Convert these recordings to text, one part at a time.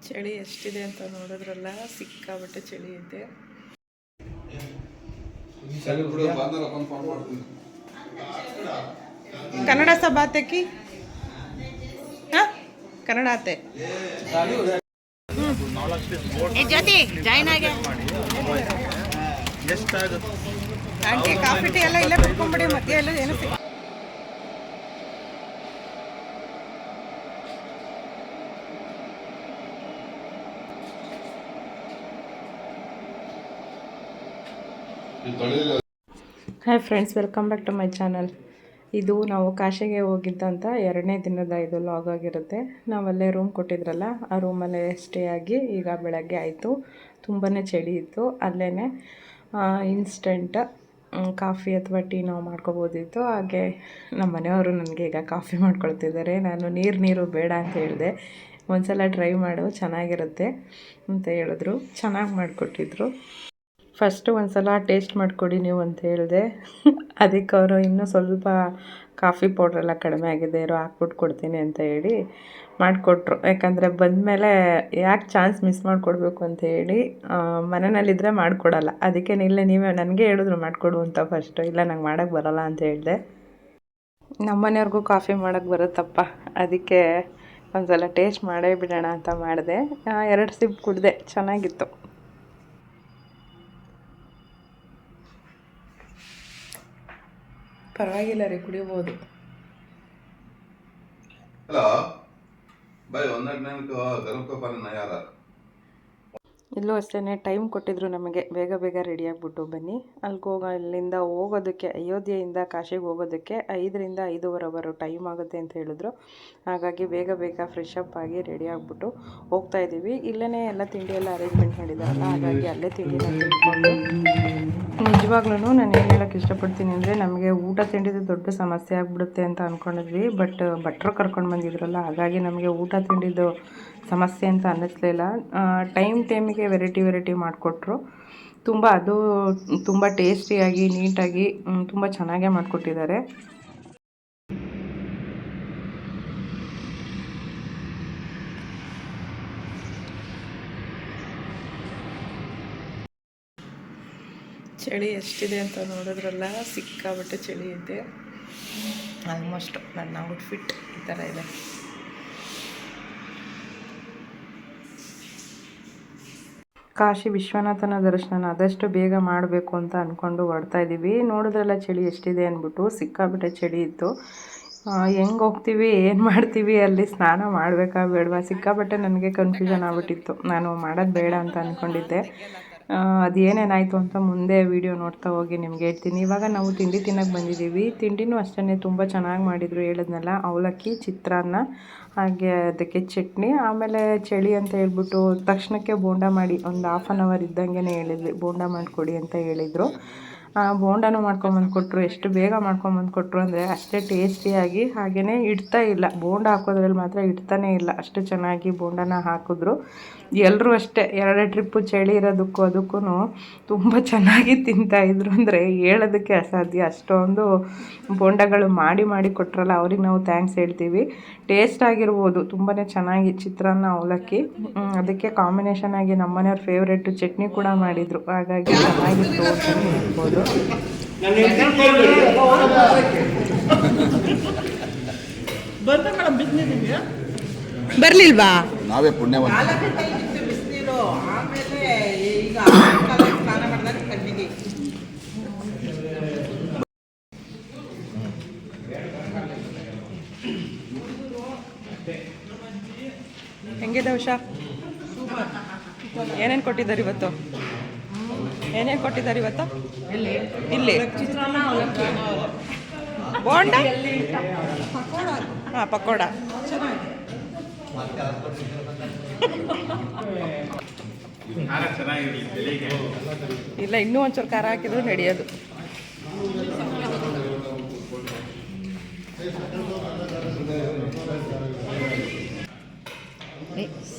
ಚಳಿ ಎಷ್ಟಿದೆ ಅಂತ ನೋಡಿದ್ರಲ್ಲ, ಸಿಕ್ಕಾಬಟ್ಟೆ ಚಳಿ ಇದೆ. ಕನ್ನಡ ಸಭಾತೆಕಿ ಕನ್ನಡ ಆತೆ ಜೊತೆ ಜಾಯ್ನ್ ಆಗಿ ಆಂಟಿ ಕಾಫಿ ಟೀ ಎಲ್ಲ ಇಲ್ಲೇ ಬಿಟ್ಕೊಂಡ್ಬಿಡಿ, ಮತ್ತೆ ಎಲ್ಲ ಏನು hi friends, welcome back to my channel. ಇದು ನಾವು ಕಾಶಿಗೆ ಹೋಗಿದ್ದಂಥ 2ನೇ ದಿನದ ಇದು ಲಾಗ್ ಆಗಿರುತ್ತೆ. ನಾವಲ್ಲೇ ರೂಮ್ ಕೊಟ್ಟಿದ್ರಲ್ಲ, ಆ ರೂಮಲ್ಲೇ ಸ್ಟೇ ಆಗಿ ಈಗ ಬೆಳಗ್ಗೆ ಆಯಿತು. ತುಂಬಾ ಚಳಿ ಇತ್ತು. ಅಲ್ಲೇ ಇನ್ಸ್ಟೆಂಟ್ ಕಾಫಿ ಅಥವಾ ಟೀ ನಾವು ಮಾಡ್ಕೋಬೋದಿತ್ತು. ಹಾಗೆ ನಮ್ಮ ಮನೆಯವರು ನನಗೆ ಈಗ ಕಾಫಿ ಮಾಡ್ಕೊಳ್ತಿದ್ದಾರೆ. ನಾನು ನೀರು ಬೇಡ ಅಂತ ಹೇಳಿದೆ. ಒಂದ್ಸಲ ಟ್ರೈ ಮಾಡು, ಚೆನ್ನಾಗಿರುತ್ತೆ ಅಂತ ಹೇಳಿದ್ರು. ಚೆನ್ನಾಗಿ ಮಾಡಿಕೊಟ್ಟಿದ್ರು. ಫಸ್ಟು ಒಂದು ಸಲ ಟೇಸ್ಟ್ ಮಾಡಿಕೊಡಿ ನೀವು ಅಂತ ಹೇಳಿದೆ. ಅದಕ್ಕೆ ಅವರು ಇನ್ನೂ ಸ್ವಲ್ಪ ಕಾಫಿ ಪೌಡ್ರೆಲ್ಲ ಕಡಿಮೆ ಆಗಿದೆ ಇರೋ ಹಾಕ್ಬಿಟ್ಟು ಕೊಡ್ತೀನಿ ಅಂತ ಹೇಳಿ ಮಾಡಿಕೊಟ್ರು. ಯಾಕಂದರೆ ಬಂದಮೇಲೆ ಯಾಕೆ ಚಾನ್ಸ್ ಮಿಸ್ ಮಾಡಿಕೊಡ್ಬೇಕು ಅಂತ ಹೇಳಿ ಮನೆಯಲ್ಲಿದ್ದರೆ ಮಾಡಿಕೊಡಲ್ಲ. ಅದಕ್ಕೆ ನೀವೇ ನನಗೆ ಹೇಳಿದ್ರು ಮಾಡಿಕೊಡು ಅಂತ ಫಸ್ಟು. ಇಲ್ಲ ನಂಗೆ ಮಾಡೋಕ್ಕೆ ಬರೋಲ್ಲ ಅಂತ ಹೇಳಿದೆ. ನಮ್ಮನೆಯವ್ರಿಗೂ ಕಾಫಿ ಮಾಡೋಕ್ಕೆ ಬರುತ್ತಪ್ಪ, ಅದಕ್ಕೆ ಒಂದು ಸಲ ಟೇಸ್ಟ್ ಮಾಡೇ ಬಿಡೋಣ ಅಂತ ಮಾಡಿದೆ. 2 ಸಿಪ್ ಕುಡಿದೆ, ಚೆನ್ನಾಗಿತ್ತು. ಪರವಾಗಿಲ್ಲ ರೀ, ಕುಡಿಬೋದು. ಇಲ್ಲೂ ಅಷ್ಟೇ ಟೈಮ್ ಕೊಟ್ಟಿದ್ರು ನಮಗೆ, ಬೇಗ ರೆಡಿ ಆಗಿಬಿಟ್ಟು ಬನ್ನಿ. ಅಲ್ಲಿಂದ ಹೋಗೋದಕ್ಕೆ, ಅಯೋಧ್ಯೆಯಿಂದ ಕಾಶಿಗೆ ಹೋಗೋದಕ್ಕೆ 5ರಿಂದ 5:15 ಟೈಮ್ ಆಗುತ್ತೆ ಅಂತ ಹೇಳಿದ್ರು. ಹಾಗಾಗಿ ಬೇಗ ಫ್ರೆಶ್ ಅಪ್ ಆಗಿ ರೆಡಿ ಆಗಿಬಿಟ್ಟು ಹೋಗ್ತಾ ಇದ್ದೀವಿ. ಇಲ್ಲೇ ಎಲ್ಲ ತಿಂಡಿ ಎಲ್ಲ ಅರೇಂಜ್ಮೆಂಟ್ ಮಾಡಿದಾರಲ್ಲ, ಹಾಗಾಗಿ ಅಲ್ಲೇ ತಿಂಡಿನ ತಿಳ್ಕೊಂಡು. ನಿಜವಾಗ್ಲೂ ನಾನು ಏನು ಹೇಳೋಕ್ಕೆ ಇಷ್ಟಪಡ್ತೀನಿ ಅಂದರೆ, ನಮಗೆ ಊಟ ತಿಂಡಿದು ದೊಡ್ಡ ಸಮಸ್ಯೆ ಆಗಿಬಿಡುತ್ತೆ ಅಂತ ಅಂದ್ಕೊಂಡಿದ್ವಿ. ಬಟ್ ಭಟ್ರು ಕರ್ಕೊಂಡು ಬಂದಿದ್ರಲ್ಲ, ಹಾಗಾಗಿ ನಮಗೆ ಊಟ ತಿಂಡಿದು ಸಮಸ್ಯೆ ಅಂತ ಅನ್ನಿಸ್ಲಿಲ್ಲ. ಟೈಮಿಗೆ ವೆರೈಟಿ ಮಾಡಿಕೊಟ್ರು. ಅದು ತುಂಬ ಟೇಸ್ಟಿಯಾಗಿ, ನೀಟಾಗಿ, ತುಂಬ ಚೆನ್ನಾಗೇ ಮಾಡಿಕೊಟ್ಟಿದ್ದಾರೆ. ಚಳಿ ಎಷ್ಟಿದೆ ಅಂತ ನೋಡಿದ್ರಲ್ಲ, ಸಿಕ್ಕಾಬಟ್ಟೆ ಚಳಿ ಇದೆ. ಆಲ್ಮೋಸ್ಟ್ ನನ್ನ ಔಟ್ಫಿಟ್ ಈ ಥರ ಇದೆ. ಕಾಶಿ ವಿಶ್ವನಾಥನ ದರ್ಶನ ಆದಷ್ಟು ಬೇಗ ಮಾಡಬೇಕು ಅಂತ ಅಂದ್ಕೊಂಡು ಹೊರಡ್ತಾ ಇದ್ದೀವಿ. ನೋಡಿದ್ರಲ್ಲ ಚಳಿ ಎಷ್ಟಿದೆ ಅಂದ್ಬಿಟ್ಟು, ಸಿಕ್ಕಾಬಟ್ಟೆ ಚಳಿ ಇತ್ತು. ಹೆಂಗೆ ಹೋಗ್ತೀವಿ, ಏನು ಮಾಡ್ತೀವಿ, ಅಲ್ಲಿ ಸ್ನಾನ ಮಾಡಬೇಕಾ ಬೇಡವಾ, ಸಿಕ್ಕಾಬಟ್ಟೆ ನನಗೆ ಕನ್ಫ್ಯೂಷನ್ ಆಗ್ಬಿಟ್ಟಿತ್ತು. ನಾನು ಮಾಡೋದು ಬೇಡ ಅಂತ ಅಂದ್ಕೊಂಡಿದ್ದೆ. ಅದು ಏನೇನಾಯಿತು ಅಂತ ಮುಂದೆ ವಿಡಿಯೋ ನೋಡ್ತಾ ಹೋಗಿ ನಿಮ್ಗೆ ಹೇಳ್ತೀನಿ. ಇವಾಗ ನಾವು ತಿಂಡಿ ತಿನ್ನೋಕ್ಕೆ ಬಂದಿದ್ದೀವಿ. ತಿಂಡಿನೂ ಅಷ್ಟೇ ತುಂಬ ಚೆನ್ನಾಗಿ ಮಾಡಿದರು. ಹೇಳಿದ್ನಲ್ಲ, ಅವಲಕ್ಕಿ, ಚಿತ್ರಾನ್ನ, ಹಾಗೆ ಅದಕ್ಕೆ ಚಟ್ನಿ. ಆಮೇಲೆ ಚಳಿ ಅಂತ ಹೇಳ್ಬಿಟ್ಟು ತಕ್ಷಣಕ್ಕೆ ಬೋಂಡ ಮಾಡಿ, ಒಂದು 1/2 ಅವರ್ ಇದ್ದಂಗೆ ಹೇಳಿದ್ವಿ, ಬೋಂಡ ಮಾಡಿಕೊಡಿ ಅಂತ ಹೇಳಿದರು. ಬೋಂಡನೂ ಮಾಡ್ಕೊಂಬಂದು ಕೊಟ್ಟರು. ಎಷ್ಟು ಬೇಗ ಮಾಡ್ಕೊಂಬಂದು ಕೊಟ್ಟರು ಅಂದರೆ ಅಷ್ಟೇ ಟೇಸ್ಟಿಯಾಗಿ. ಹಾಗೆಯೇ ಇಡ್ತಾ ಇಲ್ಲ, ಬೋಂಡ ಹಾಕೋದ್ರಲ್ಲಿ ಮಾತ್ರ ಇಡ್ತಾನೇ ಇಲ್ಲ, ಅಷ್ಟು ಚೆನ್ನಾಗಿ ಬೋಂಡನ ಹಾಕಿದ್ರು. ಎಲ್ಲರೂ ಅಷ್ಟೇ 2 ಟ್ರಿಪ್ಪು ಚಳಿ ಇರೋದಕ್ಕೂ ಅದಕ್ಕೂ ತುಂಬ ಚೆನ್ನಾಗಿ ತಿಂತಾಯಿದ್ರು. ಅಂದರೆ ಹೇಳೋದಕ್ಕೆ ಅಸಾಧ್ಯ, ಅಷ್ಟೊಂದು ಬೋಂಡಗಳು ಮಾಡಿ ಕೊಟ್ಟರಲ್ಲ, ಅವ್ರಿಗೆ ನಾವು ಥ್ಯಾಂಕ್ಸ್ ಹೇಳ್ತೀವಿ. ಟೇಸ್ಟ್ ಆಗಿರ್ಬೋದು, ತುಂಬಾ ಚೆನ್ನಾಗಿ ಚಿತ್ರಾನ್ನ, ಅವಲಕ್ಕಿ. ಅದಕ್ಕೆ ಕಾಂಬಿನೇಷನ್ ಆಗಿ ನಮ್ಮನೆಯವ್ರ ಫೇವ್ರೇಟು ಚಟ್ನಿ ಕೂಡ ಮಾಡಿದರು. ಹಾಗಾಗಿ ಚೆನ್ನಾಗಿತ್ತು ಅಂತ ಹೇಳ್ಬೋದು. ಬರ್ಲಿಲ್ವಾ? ನಾವೇ ಪುಣ್ಯವಂತ. ಹೆಂಗಿದೆ ಉಷಾ? ಏನೇನು ಕೊಟ್ಟಿದ್ದಾರೆ ಇವತ್ತು? ಇಲ್ಲಿ ಬೋಂಡ, ಹಾಂ, ಪಕೋಡ. ಇಲ್ಲ, ಇನ್ನೂ ಒಂಚೂರು ಖಾರ ಹಾಕಿದ್ರು ನಡೆಯೋದು.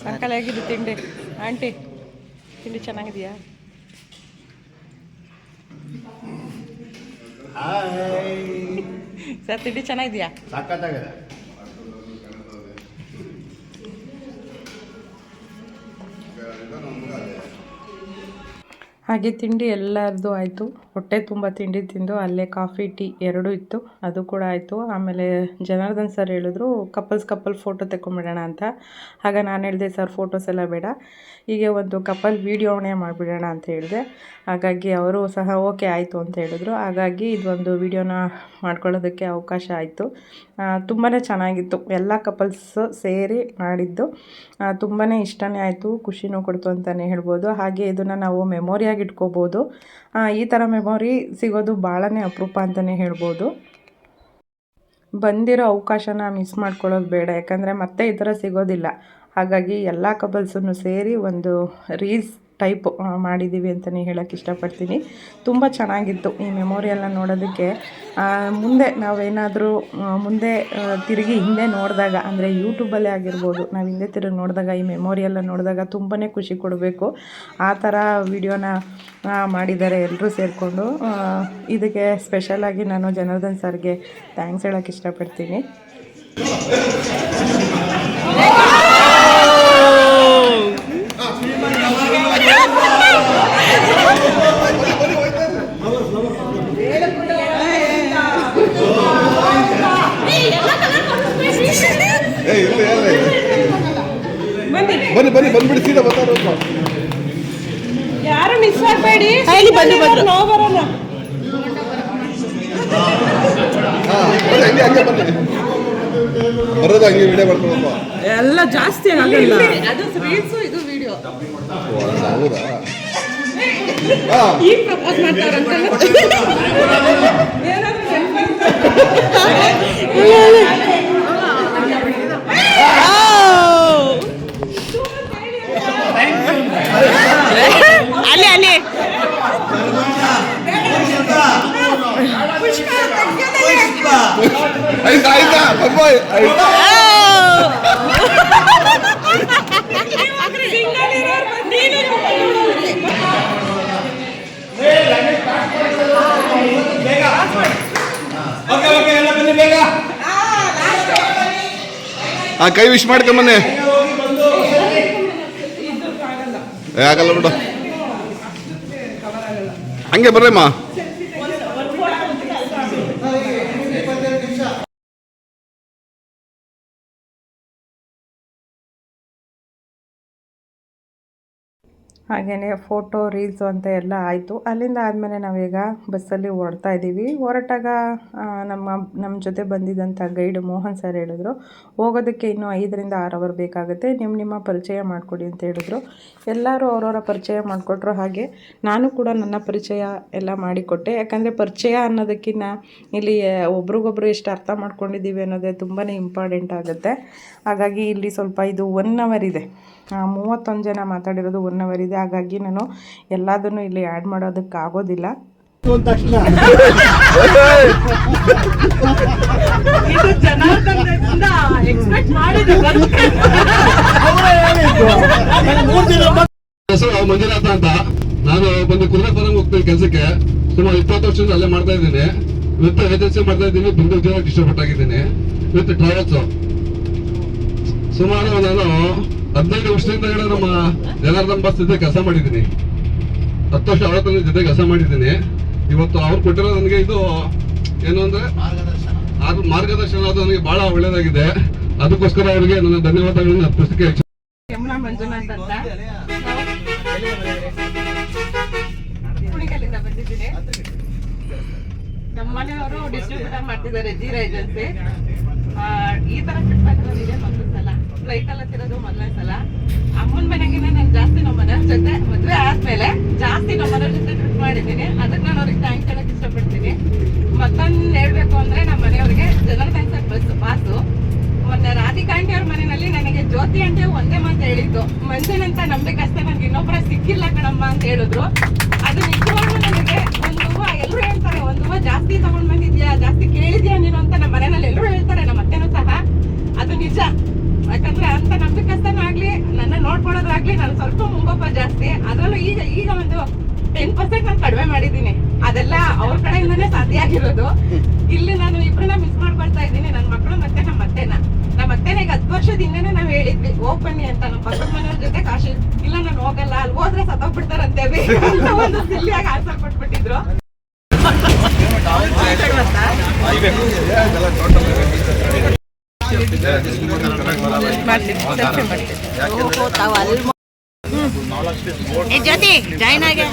ಅಂಕಲ್ ಹೇಗಿದೆ ತಿಂಡಿ? ಆಂಟಿ ತಿಂಡಿ ಚೆನ್ನಾಗಿದೆಯಾ? ಸರ್ ತಿಂಡಿ ಚೆನ್ನಾಗಿದೆಯಾ? ಸಖತ್ತಾಗಿದೆ. ಹಾಗೆ ತಿಂಡಿ ಎಲ್ಲರದ್ದು ಆಯಿತು. ಹೊಟ್ಟೆ ತುಂಬ ತಿಂಡಿ ತಿಂದು ಅಲ್ಲೇ ಕಾಫಿ ಟೀ ಎರಡೂ ಇತ್ತು, ಅದು ಕೂಡ ಆಯಿತು. ಆಮೇಲೆ ಜನಾರ್ದನ್ ಸರ್ ಹೇಳಿದ್ರು ಕಪಲ್ ಫೋಟೋ ತೆಕ್ಕೊಂಬಿಡೋಣ ಅಂತ. ಆಗ ನಾನು ಹೇಳಿದೆ ಸರ್ ಫೋಟೋಸ್ ಎಲ್ಲ ಬೇಡ, ಹೀಗೆ ಒಂದು ಕಪಲ್ ವೀಡಿಯೋನೇ ಮಾಡಿಬಿಡೋಣ ಅಂತ ಹೇಳಿದೆ. ಹಾಗಾಗಿ ಅವರು ಸಹ ಓಕೆ ಆಯಿತು ಅಂತ ಹೇಳಿದ್ರು. ಹಾಗಾಗಿ ಇದೊಂದು ವೀಡಿಯೋನ ಮಾಡ್ಕೊಳ್ಳೋದಕ್ಕೆ ಅವಕಾಶ ಆಯಿತು. ತುಂಬಾ ಚೆನ್ನಾಗಿತ್ತು, ಎಲ್ಲ ಕಪಲ್ಸ್ ಸೇರಿ ಮಾಡಿದ್ದು. ತುಂಬಾ ಇಷ್ಟನೇ ಆಯಿತು, ಖುಷಿನೂ ಕೊಡ್ತು ಅಂತಲೇ ಹೇಳ್ಬೋದು. ಹಾಗೆ ಇದನ್ನು ನಾವು ಮೆಮೊರಿಯಾಗಿ ಇಟ್ಕೋಬೋದು. ಈ ಥರ ಮೆಮೊರಿ ಸಿಗೋದು ಭಾಳನೇ ಅಪರೂಪ ಅಂತಲೇ ಹೇಳ್ಬೋದು. ಬಂದಿರೋ ಅವಕಾಶನ ಮಿಸ್ ಮಾಡ್ಕೊಳ್ಳೋದು ಬೇಡ, ಯಾಕಂದರೆ ಮತ್ತೆ ಈ ಥರ ಸಿಗೋದಿಲ್ಲ. ಹಾಗಾಗಿ ಎಲ್ಲ ಕಪಲ್ಸನ್ನು ಸೇರಿ ಒಂದು ರೀಲ್ಸ್ ಟೈಪ್ ಮಾಡಿದ್ದೀವಿ ಅಂತಲೇ ಹೇಳೋಕ್ಕೆ ಇಷ್ಟಪಡ್ತೀನಿ. ತುಂಬ ಚೆನ್ನಾಗಿತ್ತು ಈ ಮೆಮೊರಿಯೆಲ್ಲ ನೋಡೋದಕ್ಕೆ. ಮುಂದೆ ನಾವೇನಾದರೂ ಮುಂದೆ ತಿರುಗಿ ಹಿಂದೆ ನೋಡಿದಾಗ, ಅಂದರೆ ಯೂಟ್ಯೂಬಲ್ಲೇ ಆಗಿರ್ಬೋದು, ನಾವು ಹಿಂದೆ ತಿರುಗಿ ನೋಡಿದಾಗ ಈ ಮೆಮೊರಿಯೆಲ್ಲ ನೋಡಿದಾಗ ತುಂಬಾ ಖುಷಿ ಕೊಡಬೇಕು. ಆ ಥರ ವಿಡಿಯೋನ ಮಾಡಿದ್ದಾರೆ ಎಲ್ಲರೂ ಸೇರಿಕೊಂಡು. ಇದಕ್ಕೆ ಸ್ಪೆಷಲಾಗಿ ನಾನು ಜನಾರ್ದನ್ ಸರ್ಗೆ ಥ್ಯಾಂಕ್ಸ್ ಹೇಳೋಕ್ಕೆ ಇಷ್ಟಪಡ್ತೀನಿ. ಬನ್ನಿ ಬಂದ್ಬಿಡಿ, ಸೀದಾ ಬರ್ತಾರೆ. ಯಾರು ಮಿಸ್ ಮಾಡಬೇಡಿ, ಬನ್ನಿ ನಾವು ಬರೋಣ. ಹಂಗೆ ಬನ್ನಿ, ಬರೋದು ಹಂಗೆ ವಿಡಿಯೋ ಮಾಡ್ಕೊಳ್ಳೋದು ಎಲ್ಲ ಜಾಸ್ತಿ ಆಗಲ್ಲ. ಅದು ರೀಲ್ಸ್, ಇದು ವಿಡಿಯೋ. ಹೌದಾ? ಈಗ ಪ್ರಪೋಸ್ ಮಾಡ್ತಾರಂತ ಅಲ್ಲಿ ಆಯ್ತಾ ಕೈ ವಿಶ್ ಮಾಡ್ಕೊಂಬನ್ನಿ. ಆಗಲ್ಲ ಬಿಡು, ಹಂಗೆ ಬರ್ರಮ್ಮ. ಹಾಗೆಯೇ ಫೋಟೋ ರೀಲ್ಸು ಅಂತ ಎಲ್ಲ ಆಯಿತು. ಅಲ್ಲಿಂದ ಆದಮೇಲೆ ನಾವೀಗ ಬಸ್ಸಲ್ಲಿ ಹೊರಡ್ತಾ ಇದ್ದೀವಿ. ಹೊರಟಾಗ ನಮ್ಮ ಜೊತೆ ಬಂದಿದ್ದಂಥ ಗೈಡ್ ಮೋಹನ್ ಸರ್ ಹೇಳಿದ್ರು, ಹೋಗೋದಕ್ಕೆ ಇನ್ನೂ 5ರಿಂದ 6 ಅವರ್ ಬೇಕಾಗುತ್ತೆ, ನಿಮ್ಮ ಪರಿಚಯ ಮಾಡಿಕೊಡಿ ಅಂತ ಹೇಳಿದ್ರು. ಎಲ್ಲರೂ ಅವರವರ ಪರಿಚಯ ಮಾಡಿಕೊಟ್ರು. ಹಾಗೆ ನಾನು ಕೂಡ ನನ್ನ ಪರಿಚಯ ಎಲ್ಲ ಮಾಡಿಕೊಟ್ಟೆ. ಯಾಕಂದರೆ ಪರಿಚಯ ಅನ್ನೋದಕ್ಕಿಂತ ಇಲ್ಲಿ ಒಬ್ರಿಗೊಬ್ರು ಎಷ್ಟು ಅರ್ಥ ಮಾಡ್ಕೊಂಡಿದ್ದೀವಿ ಅನ್ನೋದೇ ತುಂಬಾ ಇಂಪಾರ್ಟೆಂಟ್ ಆಗುತ್ತೆ. ಹಾಗಾಗಿ ಇಲ್ಲಿ ಸ್ವಲ್ಪ ಇದು 1 ಅವರ್ ಇದೆ, 31 ಜನ ಮಾತಾಡಿರೋದು 1 ಅವರ್ ಇದೆ. ಹಾಗಾಗಿ ನಾನು ಎಲ್ಲದನ್ನು ಇಲ್ಲಿ ಆ್ಯಡ್ ಮಾಡೋದಕ್ಕಾಗೋದಿಲ್ಲ. ಮಂಜುನಾಥ ಅಂತ, ನಾನು ಬಂದು ಕುದುರೆಪುರಂಗೆ ಹೋಗ್ತೀನಿ ಕೆಲಸಕ್ಕೆ. ಸುಮಾರು 20 ವರ್ಷದಿಂದ ಅಲ್ಲೇ ಮಾಡ್ತಾ ಇದ್ದೀನಿ. ವಿತ್ ಏಜೆನ್ಸಿ ಮಾಡ್ತಾ ಇದ್ದೀನಿ, ಬೆಂಗಳೂರು ಜಿಲ್ಲೆಗೆ ಡಿಸ್ಟ್ರಿಬ್ಯೂಟ್ ವಿತ್ ಟ್ರಾವೆಲ್ಸ್. ಸುಮಾರು ನಾನು 15 ವರ್ಷದಿಂದ ನಮ್ಮ ಜನಾರ್ದನ್ ಬಸ್ ಜೊತೆ ಕೆಲಸ ಮಾಡಿದ್ದೀನಿ. 10 ವರ್ಷ ಅವರ ಜೊತೆ ಕೆಲಸ ಮಾಡಿದ್ದೀನಿ. ಇವತ್ತು ಅವ್ರು ಕೊಟ್ಟಿರೋ ನನಗೆ ಇದು ಏನು ಅಂದ್ರೆ ಮಾರ್ಗದರ್ಶನ, ಅದು ನನಗೆ ಬಹಳ ಒಳ್ಳೇದಾಗಿದೆ. ಅದಕ್ಕೋಸ್ಕರ ಅವರಿಗೆ ನನ್ನ ಧನ್ಯವಾದಗಳನ್ನು ಅರ್ಪಿಸಕ್ಕೆ ಮಂಜುನಾಥ್ ಅಂತ ಕುಣಿಗಲ್ಲಿಂದ ಬಂದಿದ್ದೀನಿ. ನಮ್ಮ ಮನೆಯವರು ಡಿಸ್ಟ್ರಿಬ್ಯೂಟರ್ ಮಾಡ್ತಿದ್ದಾರೆ ಜೀರಾ ಏಜೆನ್ಸಿ. ಈ ತರ ಟ್ರಿಪ್ ಹಾಕಿರೋದಿದೆ ಮೊದಲ ಸಲ, ಫ್ಲೈಟ್ ಎಲ್ಲ ತಿರೋದು ಮೊದಲನೇ ಸಲ. ಅಮ್ಮನ ಮನೆಗಿನ ನಾನು ಜಾಸ್ತಿ ನಮ್ಮ ಮನೆಯವ್ರ ಜೊತೆ ಮದುವೆ ಆದ್ಮೇಲೆ ಜಾಸ್ತಿ ನಮ್ಮ ಮನೆಯವ್ರ ಜೊತೆ ಟ್ರಿಪ್ ಮಾಡಿದ್ದೀನಿ. ಅದಕ್ಕೆ ನಾನು ಅವ್ರಿಗೆ ಥ್ಯಾಂಕ್ಸ್ ಹೇಳಕ್ ಇಷ್ಟಪಡ್ತೀನಿ. ಮತ್ತೊಂದು ಹೇಳ್ಬೇಕು ಅಂದ್ರೆ ನಮ್ಮ ಮನೆಯವ್ರಿಗೆ ಜನಾರ್ದನ್ ಸರ್ ಬಾಸು. ಮೊನ್ನೆ ರಾಧಿಕಾ ಆಂಟಿ ಅವ್ರ ಮನೆಯಲ್ಲಿ ನನಗೆ ಜ್ಯೋತಿ ಆಂಟಿ ಒಂದೇ ಮಾತು ಹೇಳಿದ್ದು, ಮಂಜನಂತ ನಂಬಿಕಷ್ಟೇ ನನಗೆ ಇನ್ನೊಬ್ಬರ ಸಿಕ್ಕಿಲ್ಲ ಕಣಮ್ಮ ಅಂತ ಹೇಳಿದ್ರು. ಅದು ನಿಜವಾಗ್ಲೂ ನನಗೆ ಒಂದು ಹೂವು, ಎಲ್ಲರೂ ಹೇಳ್ತಾರೆ ಒಂದು ಹೂವು ಜಾಸ್ತಿ ತಗೊಂಡ್ ಬಂದಿದ್ಯಾ, ಜಾಸ್ತಿ ಕೇಳಿದ್ಯಾ ನೀನು ಅಂತ ನಮ್ಮ ಮನೆಯಲ್ಲಿ ಎಲ್ಲರೂ ಹೇಳ್ತಾರೆ, ನಮ್ಮ ಅತ್ತೆನೂ ಸಹ. ಅದು ನಿಜ. ಯಾಕಂದ್ರೆ ಅಂತ ನಂಬಿಕಸ್ಥನಾಗ್ಲಿ ನನ್ನ ಮಾಡ್ಕೊಳೋದ್ರಾಗ್ಲಿ ನಾನು ಸ್ವಲ್ಪ ಮುಂಗೋಪ ಜಾಸ್ತಿ. ಅದ್ರಲ್ಲೂ ಈಗ ಒಂದು 10% ನಾನು ಕಡಿಮೆ ಮಾಡಿದ್ದೀನಿ. ಅದೆಲ್ಲ ಅವ್ರ ಕಡೆಯಿಂದಾನೇ ಸಾಧ್ಯ ಆಗಿರೋದು. ಇಲ್ಲಿ ನಾನು ಇಬ್ಬರನ್ನ ಮಿಸ್ ಮಾಡ್ಕೊಳ್ತಾ ಇದ್ದೀನಿ, ನನ್ನ ಮಕ್ಕಳು ಮತ್ತೆ ನಮ್ಮ ಅತ್ತೆನ. ಈಗ 10 ವರ್ಷದ ಹಿಂದೆನೆ ನಾವ್ ಹೇಳಿದ್ವಿ ಹೋಗ್ ಬನ್ನಿ ಅಂತ ನಮ್ಮ ಪಕ್ಕದ ಮನೆಯವ್ರ ಜೊತೆ ಕಾಶಿ. ಇಲ್ಲ ನಾನು ಹೋಗಲ್ಲ, ಅಲ್ಲಿ ಹೋದ್ರೆ ಸತ್ತೋಗ್ಬಿಡ್ತಾರಂತೇವಿ ಅಂತ ಒಂದು ಸಿಲ್ಲಿಯಾಗಿ ಆನ್ಸರ್ ಕೊಟ್ಬಿಟ್ಟಿದ್ರು. ಜ್ಯೋತಿ ಜಾಯ್ನ್ ಆಗಿ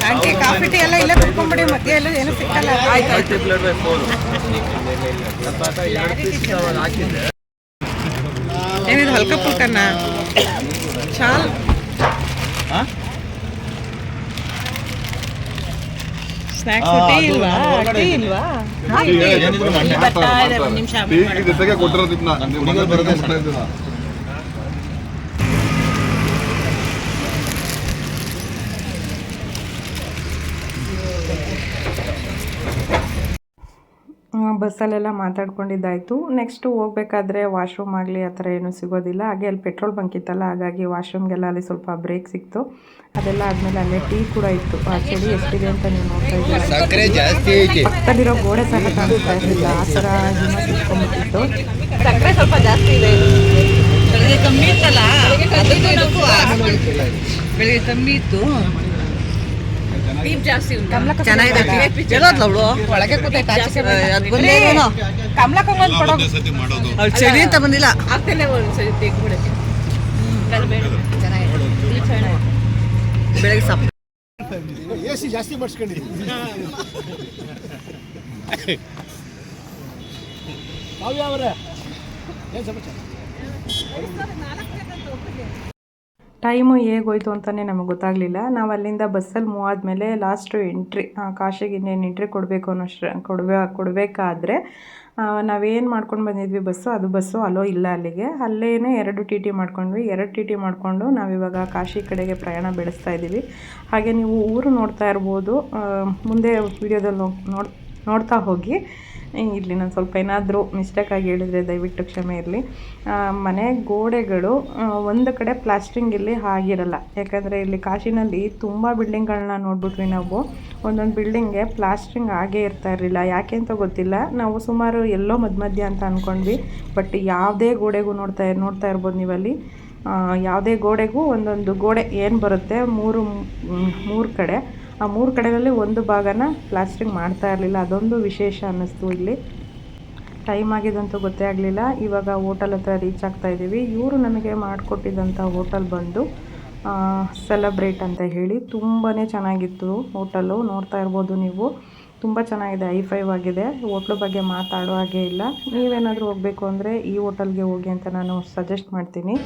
ಆಂಟಿ ಕಾಫಿ ಟೀ ಎಲ್ಲ ಇಲ್ಲೇ ಕುತ್ಕೊಂಡ್ಬಿಡಿ, ಮಧ್ಯೆ ಎಲ್ಲ ಏನು ಸಿಕ್ಕಲ್ಲ. ಏನಿದು ಹಲ್ಕ ಪುಲ್ಕನ್ನ ಚಾಲ್ ಸ್ನಾಕ್ಸ್ ಟೀ ಇಲ್ವಾ? ಟೀ ಇಲ್ವಾ? ಜೊತೆಗೆ ಕೊಟ್ಟಿರೋದಿನ್ನ ಬರ್ತಾ ಇದ್ದೀರಾ? ಬಸ್ಸಲ್ಲೆಲ್ಲ ಮಾತಾಡ್ಕೊಂಡಿದ್ದಾಯಿತು. ನೆಕ್ಸ್ಟು ಹೋಗ್ಬೇಕಾದ್ರೆ ವಾಶ್ರೂಮ್ ಆಗಲಿ ಆ ಥರ ಏನೂ ಸಿಗೋದಿಲ್ಲ. ಹಾಗೆ ಅಲ್ಲಿ ಪೆಟ್ರೋಲ್ ಬಂಕ್ ಇತ್ತಲ್ಲ, ಹಾಗಾಗಿ ವಾಶ್ರೂಮ್ಗೆಲ್ಲ ಅಲ್ಲಿ ಸ್ವಲ್ಪ ಬ್ರೇಕ್ ಸಿಕ್ತು. ಅದೆಲ್ಲ ಆದಮೇಲೆ ಅಲ್ಲೇ ಟೀ ಕೂಡ ಇತ್ತು. ಆ ಚಳಿ ಎಷ್ಟಿದೆ ಅಂತ ನೀವು ನೋಡ್ತಾ ಇದ್ದೀರಾ. ಪಕ್ಕದಲ್ಲಿರೋ ಗೋಡೆ ಸಹ ಕಾಣಿಸ್ತಾ ಇರಲಿಲ್ಲ, ಆ ಥರ ಹಿಮ ಸಿಕ್ಕೊಂಡ್ಬಿಟ್ಟಿತ್ತು. ಸಕ್ಕರೆ ಸ್ವಲ್ಪ ಜಾಸ್ತಿ ಇದೆ, ಕಮ್ಮಿ ಇತ್ತಲ್ಲ, ಬೆಳಿಗ್ಗೆ ಕಮ್ಮಿ ಇತ್ತು, ಜಾಸ್ತಿ ಚೆನ್ನಾಗಿದೆ. ಒಳಗೆ ಕಮಲಕ್ಕೊಂದು ಕೊಡೋ ಚಳಿ ಅಂತ ಬಂದಿಲ್ಲ. ಬೆಳಗ್ಗೆ ಸಪ್ ಎಸಿ ಜಾಸ್ತಿ ಮಾಡಿಸ್ಕೊಂಡಿದ್ದೀವಿ. ಏನು ಸಮಾಚಾರ? ಟೈಮು ಹೇಗೋಯ್ತು ಅಂತಲೇ ನಮಗೆ ಗೊತ್ತಾಗಲಿಲ್ಲ. ನಾವು ಅಲ್ಲಿಂದ ಬಸ್ಸಲ್ಲಿ ಮೂವ್ ಆದಮೇಲೆ ಲಾಸ್ಟು ಎಂಟ್ರಿ, ಕಾಶಿಗೆ ಇನ್ನೇನು ಎಂಟ್ರಿ ಕೊಡಬೇಕು ಕೊಡಬೇಕಾದ್ರೆ ನಾವೇನು ಮಾಡ್ಕೊಂಡು ಬಂದಿದ್ವಿ ಅದು ಬಸ್ಸು ಅಲೋ ಇಲ್ಲ ಅಲ್ಲಿಗೆ. ಅಲ್ಲೇ 2 ಟಿ ಟಿ ಮಾಡ್ಕೊಂಡ್ವಿ. 2 ಟಿ ಟಿ ಮಾಡಿಕೊಂಡು ನಾವಿವಾಗ ಕಾಶಿ ಕಡೆಗೆ ಪ್ರಯಾಣ ಬೆಳೆಸ್ತಾ ಇದ್ದೀವಿ. ಹಾಗೆ ನೀವು ಊರು ನೋಡ್ತಾ ಇರ್ಬೋದು, ಮುಂದೆ ವಿಡಿಯೋದಲ್ಲಿ ನೋಡ್ತಾ ಹೋಗಿ. ಇಲ್ಲಿ ನಾನು ಸ್ವಲ್ಪ ಏನಾದರೂ ಮಿಸ್ಟೇಕಾಗಿ ಹೇಳಿದರೆ ದಯವಿಟ್ಟು ಕ್ಷಮೆ ಇರಲಿ. ಮನೆ ಗೋಡೆಗಳು ಒಂದು ಕಡೆ ಪ್ಲಾಸ್ಟ್ರಿಂಗ್ ಇಲ್ಲಿ ಆಗಿರಲ್ಲ, ಯಾಕಂದರೆ ಇಲ್ಲಿ ಕಾಶಿನಲ್ಲಿ ತುಂಬ ಬಿಲ್ಡಿಂಗ್ಗಳನ್ನ ನೋಡ್ಬಿಟ್ವಿ ನಾವು. ಒಂದೊಂದು ಬಿಲ್ಡಿಂಗ್ಗೆ ಪ್ಲಾಸ್ಟ್ರಿಂಗ್ ಆಗೇ ಇರ್ತಾ ಇರಲಿಲ್ಲ, ಯಾಕೆ ಅಂತ ಗೊತ್ತಿಲ್ಲ. ನಾವು ಸುಮಾರು ಎಲ್ಲೋ ಮಧ್ಯ ಅಂತ ಅಂದ್ಕೊಂಡ್ವಿ. ಬಟ್ ಯಾವುದೇ ಗೋಡೆಗೂ ನೋಡ್ತಾ ಇರ್ಬೋದು ನೀವಲ್ಲಿ, ಯಾವುದೇ ಗೋಡೆಗೂ ಒಂದೊಂದು ಗೋಡೆ ಏನು ಬರುತ್ತೆ ಮೂರು ಕಡೆ, ಆ 3 ಕಡೆಯಲ್ಲಿ ಒಂದು ಭಾಗನ ಪ್ಲಾಸ್ಟ್ರಿಂಗ್ ಮಾಡ್ತಾ ಇರಲಿಲ್ಲ. ಅದೊಂದು ವಿಶೇಷ ಅನ್ನಿಸ್ತು ಇಲ್ಲಿ. ಟೈಮ್ ಆಗಿದಂತೂ ಗೊತ್ತೇ ಆಗಲಿಲ್ಲ. ಇವಾಗ ಹೋಟೆಲ್ ಹತ್ರ ರೀಚ್ ಆಗ್ತಾ ಇದ್ದೀವಿ. ಇವರು ನಮಗೆ ಮಾಡಿಕೊಟ್ಟಿದ್ದಂಥ ಹೋಟೆಲ್ ಬಂದು ಸೆಲೆಬ್ರೇಟ್ ಅಂತ ಹೇಳಿ, ತುಂಬಾ ಚೆನ್ನಾಗಿತ್ತು ಹೋಟೆಲು. ನೋಡ್ತಾ ಇರ್ಬೋದು ನೀವು, ತುಂಬ ಚೆನ್ನಾಗಿದೆ, ಹೈ-ಫೈ ಆಗಿದೆ. ಹೋಟ್ಲು ಬಗ್ಗೆ ಮಾತಾಡೋ ಹಾಗೆ ಇಲ್ಲ. ನೀವೇನಾದರೂ ಹೋಗಬೇಕು ಅಂದರೆ ಈ ಹೋಟೆಲ್ಗೆ ಹೋಗಿ ಅಂತ ನಾನು ಸಜೆಸ್ಟ್ ಮಾಡ್ತೀನಿ.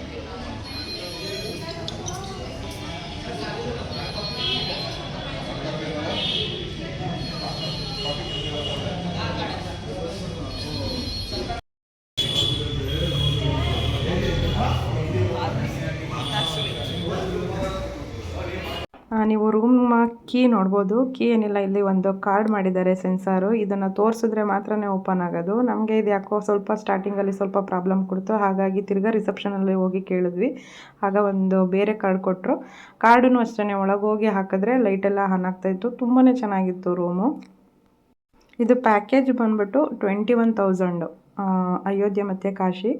ನೀವು ರೂಮ್ ಕೀ ನೋಡ್ಬೋದು. ಕೀ ಏನಿಲ್ಲ, ಇಲ್ಲಿ ಒಂದು ಕಾರ್ಡ್ ಮಾಡಿದ್ದಾರೆ ಸೆನ್ಸಾರು. ಇದನ್ನು ತೋರಿಸಿದ್ರೆ ಮಾತ್ರ ಓಪನ್ ಆಗೋದು. ನಮಗೆ ಇದು ಯಾಕೋ ಸ್ವಲ್ಪ ಸ್ಟಾರ್ಟಿಂಗಲ್ಲಿ ಸ್ವಲ್ಪ ಪ್ರಾಬ್ಲಮ್ ಕೊಡ್ತು. ಹಾಗಾಗಿ ತಿರ್ಗಾ ರಿಸೆಪ್ಷನಲ್ಲಿ ಹೋಗಿ ಕೇಳಿದ್ವಿ. ಆಗ ಒಂದು ಬೇರೆ ಕಾರ್ಡ್ ಕೊಟ್ಟರು. ಕಾರ್ಡೂ ಅಷ್ಟೇ, ಒಳಗೋಗಿ ಹಾಕಿದ್ರೆ ಲೈಟೆಲ್ಲ ಆನ್ ಆಗ್ತಾಯಿತ್ತು. ತುಂಬಾ ಚೆನ್ನಾಗಿತ್ತು ರೂಮು. ಇದು ಪ್ಯಾಕೇಜ್ ಬಂದ್ಬಿಟ್ಟು 21,000 ಅಯೋಧ್ಯೆ ಮತ್ತು ಕಾಶಿ.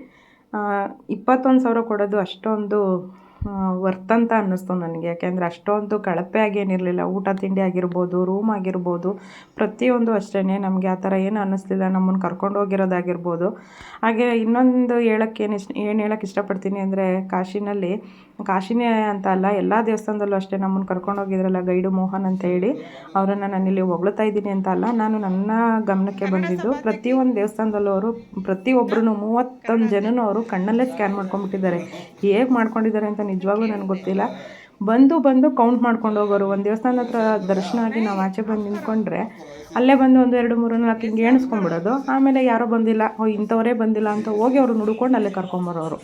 21,000 ಕೊಡೋದು ಅಷ್ಟೊಂದು ವರ್ತ್ ಅಂತ ಅನ್ನಿಸ್ತು ನನಗೆ. ಯಾಕೆಂದರೆ ಅಷ್ಟೊಂದು ಕಳಪೆ ಆಗೇನಿರಲಿಲ್ಲ. ಊಟ ತಿಂಡಿ ಆಗಿರ್ಬೋದು, ರೂಮ್ ಆಗಿರ್ಬೋದು, ಪ್ರತಿಯೊಂದು ಅಷ್ಟೇ. ನಮಗೆ ಆ ಥರ ಏನು ಅನ್ನಿಸ್ಲಿಲ್ಲ. ನಮ್ಮನ್ನು ಕರ್ಕೊಂಡು ಹೋಗಿರೋದಾಗಿರ್ಬೋದು. ಹಾಗೆ ಇನ್ನೊಂದು ಏನು ಹೇಳೋಕ್ಕೆ ಇಷ್ಟಪಡ್ತೀನಿ ಅಂದರೆ, ಕಾಶಿನೇ ಅಂತ ಅಲ್ಲ, ಎಲ್ಲ ದೇವಸ್ಥಾನದಲ್ಲೂ ಅಷ್ಟೇ ನಮ್ಮನ್ನು ಕರ್ಕೊಂಡು ಹೋಗಿದ್ರಲ್ಲ ಗೈಡು ಮೋಹನ್ ಅಂತ ಹೇಳಿ, ಅವರನ್ನು ನಾನಿಲ್ಲಿ ಹೊಗಳ್ತಾ ಇದ್ದೀನಿ ಅಂತ ಅಲ್ಲ, ನಾನು ನನ್ನ ಗಮನಕ್ಕೆ ಬಂದಿದ್ದು. ಪ್ರತಿಯೊಂದು ದೇವಸ್ಥಾನದಲ್ಲೂ ಅವರು ಪ್ರತಿಯೊಬ್ಬರೂ 31 ಜನನೂ ಅವರು ಕಣ್ಣಲ್ಲೇ ಸ್ಕ್ಯಾನ್ ಮಾಡ್ಕೊಂಡ್ಬಿಟ್ಟಿದ್ದಾರೆ. ಹೇಗೆ ಮಾಡ್ಕೊಂಡಿದ್ದಾರೆ ಅಂತ ನಿಜವಾಗ್ಲೂ ನನಗೆ ಗೊತ್ತಿಲ್ಲ. ಬಂದು ಕೌಂಟ್ ಮಾಡ್ಕೊಂಡು ಹೋಗೋರು. ಒಂದು ದೇವಸ್ಥಾನ ಹತ್ರ ದರ್ಶನ ಆಗಿ ನಾವು ಆಚೆ ಬಂದು ನಿಂತ್ಕೊಂಡ್ರೆ ಅಲ್ಲೇ ಬಂದು 1 2 3 4 ಹಿಂಗೆ ಎಣಿಸ್ಕೊಂಡ್ಬಿಡೋದು. ಆಮೇಲೆ ಯಾರೋ ಬಂದಿಲ್ಲ, ಇಂಥವರೇ ಬಂದಿಲ್ಲ ಅಂತ ಹೋಗಿ ಅವರು ನುಡ್ಕೊಂಡು ಅಲ್ಲೇ ಕರ್ಕೊಂಬರೋರು.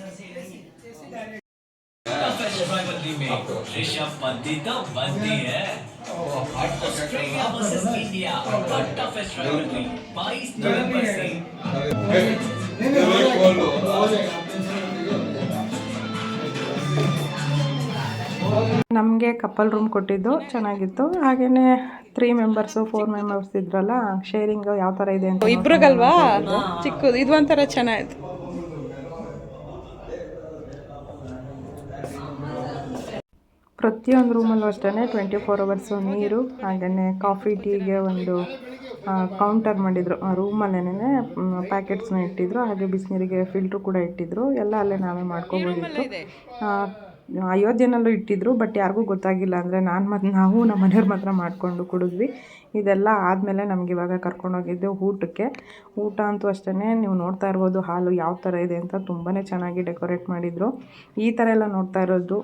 ನಮಗೆ ಕಪಲ್ ರೂಮ್ ಕೊಟ್ಟಿದ್ದು ಚೆನ್ನಾಗಿತ್ತು. ಹಾಗೆಯೇ 3 ಮೆಂಬರ್ಸು 4 ಮೆಂಬರ್ಸ್ ಇದ್ರಲ್ಲ, ಶೇರಿಂಗ್ ಯಾವ ಥರ ಇದೆ ಅಂತ ಇಬ್ರಿಗಲ್ವಾ ಚಿಕ್ಕದು, ಇದು ಒಂಥರ ಚೆನ್ನಾಗಿತ್ತು. ಪ್ರತಿಯೊಂದು ರೂಮಲ್ಲೂ ಅಷ್ಟೇ 24 ಅವರ್ಸು ನೀರು, ಹಾಗೆಯೇ ಕಾಫಿ ಟೀಗೆ ಒಂದು ಕೌಂಟರ್ ಮಾಡಿದರು. ರೂಮಲ್ಲೇ ಪ್ಯಾಕೆಟ್ಸ್ನ ಇಟ್ಟಿದ್ರು, ಹಾಗೆ ಬಿಸಿನೀರಿಗೆ ಫಿಲ್ಟ್ರು ಕೂಡ ಇಟ್ಟಿದ್ರು. ಎಲ್ಲ ಅಲ್ಲೇ ನಾವೇ ಮಾಡ್ಕೋಬೋದಿತ್ತು. ಅಯೋಧ್ಯೆನಲ್ಲೂ ಇಟ್ಟಿದ್ರು, ಬಟ್ ಯಾರಿಗೂ ಗೊತ್ತಾಗಿಲ್ಲ. ಅಂದರೆ ನಾವು ನಮ್ಮ ಮನೆಯವ್ರ ಮಾತ್ರ ಮಾಡಿಕೊಂಡು ಕುಡಿದ್ವಿ. ಇದೆಲ್ಲ ಆದಮೇಲೆ ನಮ್ಗೆ ಇವಾಗ ಕರ್ಕೊಂಡೋಗಿದ್ದು ಊಟಕ್ಕೆ. ಊಟ ಅಂತೂ ಅಷ್ಟೇ, ನೀವು ನೋಡ್ತಾ ಇರ್ಬೋದು ಹಾಲು ಯಾವ ಥರ ಇದೆ ಅಂತ. ತುಂಬಾ ಚೆನ್ನಾಗಿ ಡೆಕೋರೇಟ್ ಮಾಡಿದರು. ಈ ಥರ ಎಲ್ಲ ನೋಡ್ತಾ ಇರೋದು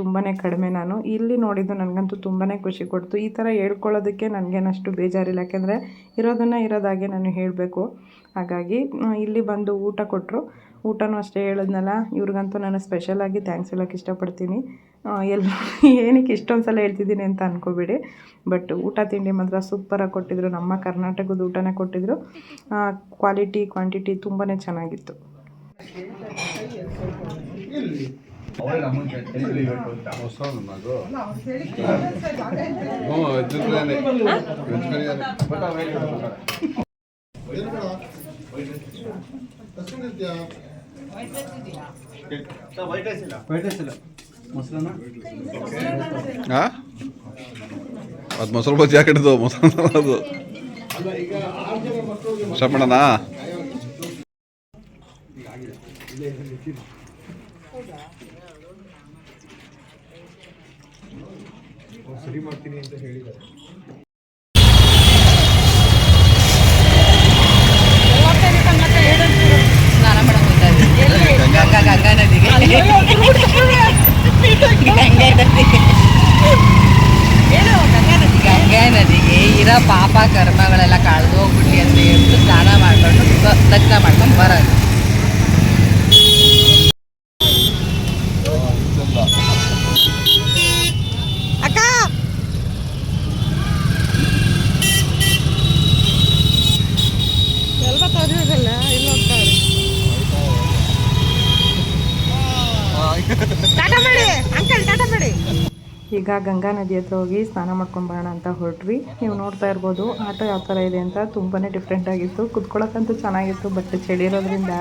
ತುಂಬಾ ಕಡಿಮೆ. ನಾನು ಇಲ್ಲಿ ನೋಡಿದ್ದು ನನಗಂತೂ ತುಂಬಾ ಖುಷಿ ಕೊಡ್ತು. ಈ ಥರ ಹೇಳ್ಕೊಳ್ಳೋದಕ್ಕೆ ನನಗೇನಷ್ಟು ಬೇಜಾರಿಲ್ಲ, ಯಾಕೆಂದರೆ ಇರೋದನ್ನು ಇರೋದಾಗೆ ನಾನು ಹೇಳಬೇಕು. ಹಾಗಾಗಿ ಇಲ್ಲಿ ಬಂದು ಊಟ ಕೊಟ್ಟರು. ಊಟನೂ ಅಷ್ಟೇ ಹೇಳಿದ್ನಲ್ಲ, ಇವ್ರಿಗಂತೂ ನಾನು ಸ್ಪೆಷಲಾಗಿ ಥ್ಯಾಂಕ್ಸ್ ಹೇಳೋಕ್ಕೆ ಇಷ್ಟಪಡ್ತೀನಿ. ಏನಕ್ಕೆ ಇಷ್ಟೊಂದು ಸಲ ಹೇಳ್ತಿದ್ದೀನಿ ಅಂತ ಅಂದ್ಕೋಬೇಡಿ, ಬಟ್ ಊಟ ತಿಂಡಿ ಮಾತ್ರ ಸೂಪರಾಗಿ ಕೊಟ್ಟಿದ್ರು. ನಮ್ಮ ಕರ್ನಾಟಕದ ಊಟನೇ ಕೊಟ್ಟಿದ್ರು. ಕ್ವಾಲಿಟಿ ಕ್ವಾಂಟಿಟಿ ತುಂಬಾ ಚೆನ್ನಾಗಿತ್ತು. ಅದು ಮೊಸರು ಬಜ್ಜಿ ಹಾಕಿದ್ದು ಮೊಸರು ಅದು ಸ್ಟಾರ್ಟ್ ಮಾಡೋಣ. ಸರಿ ಮಾಡ್ತೀನಿ ಅಂತ ಹೇಳಿದ್ದಾರೆ. ಸ್ನಾನ ಮಾಡಕ್ ಹೋಗ್ತಾ ಇದ್ದೀವಿ ಗಂಗಾ ನದಿಗೆ. ಗಂಗಾ ನದಿಗೆ ಇರೋ ಪಾಪ ಕರ್ಮಗಳೆಲ್ಲ ಕಳೆದು ಹೋಗ್ಬಿಟ್ಟು ಅಂತ ಹೇಳ್ಬಿಟ್ಟು ಸ್ನಾನ ಮಾಡ್ಕೊಂಡು ದರ್ಶನ ಮಾಡ್ಕೊಂಡು ಬರೋದು. ಅಕ್ಕ ಎಲ್ಲ ತೋರಿಸಲ್ಲ ಇಲ್ಲ ಹೋಗ್ತಾರೆ. ಟಾಟಾ ಮಾಡಿ ಅಂಕಲ್, ಟಾಟಾ ಮಾಡಿ. ಈಗ ಗಂಗಾ ನದಿ ಹತ್ರ ಹೋಗಿ ಸ್ನಾನ ಮಾಡ್ಕೊಂಡು ಬರೋಣ ಅಂತ ಹೊರಟ್ವಿ. ನೀವು ನೋಡ್ತಾ ಇರ್ಬೋದು ಆಟೋ ಯಾವ ಥರ ಇದೆ ಅಂತ. ತುಂಬಾ ಡಿಫ್ರೆಂಟ್ ಆಗಿತ್ತು. ಕುತ್ಕೊಳ್ಳೋಕ್ಕಂತೂ ಚೆನ್ನಾಗಿತ್ತು, ಬಟ್ ಚಳಿ ಇರೋದ್ರಿಂದ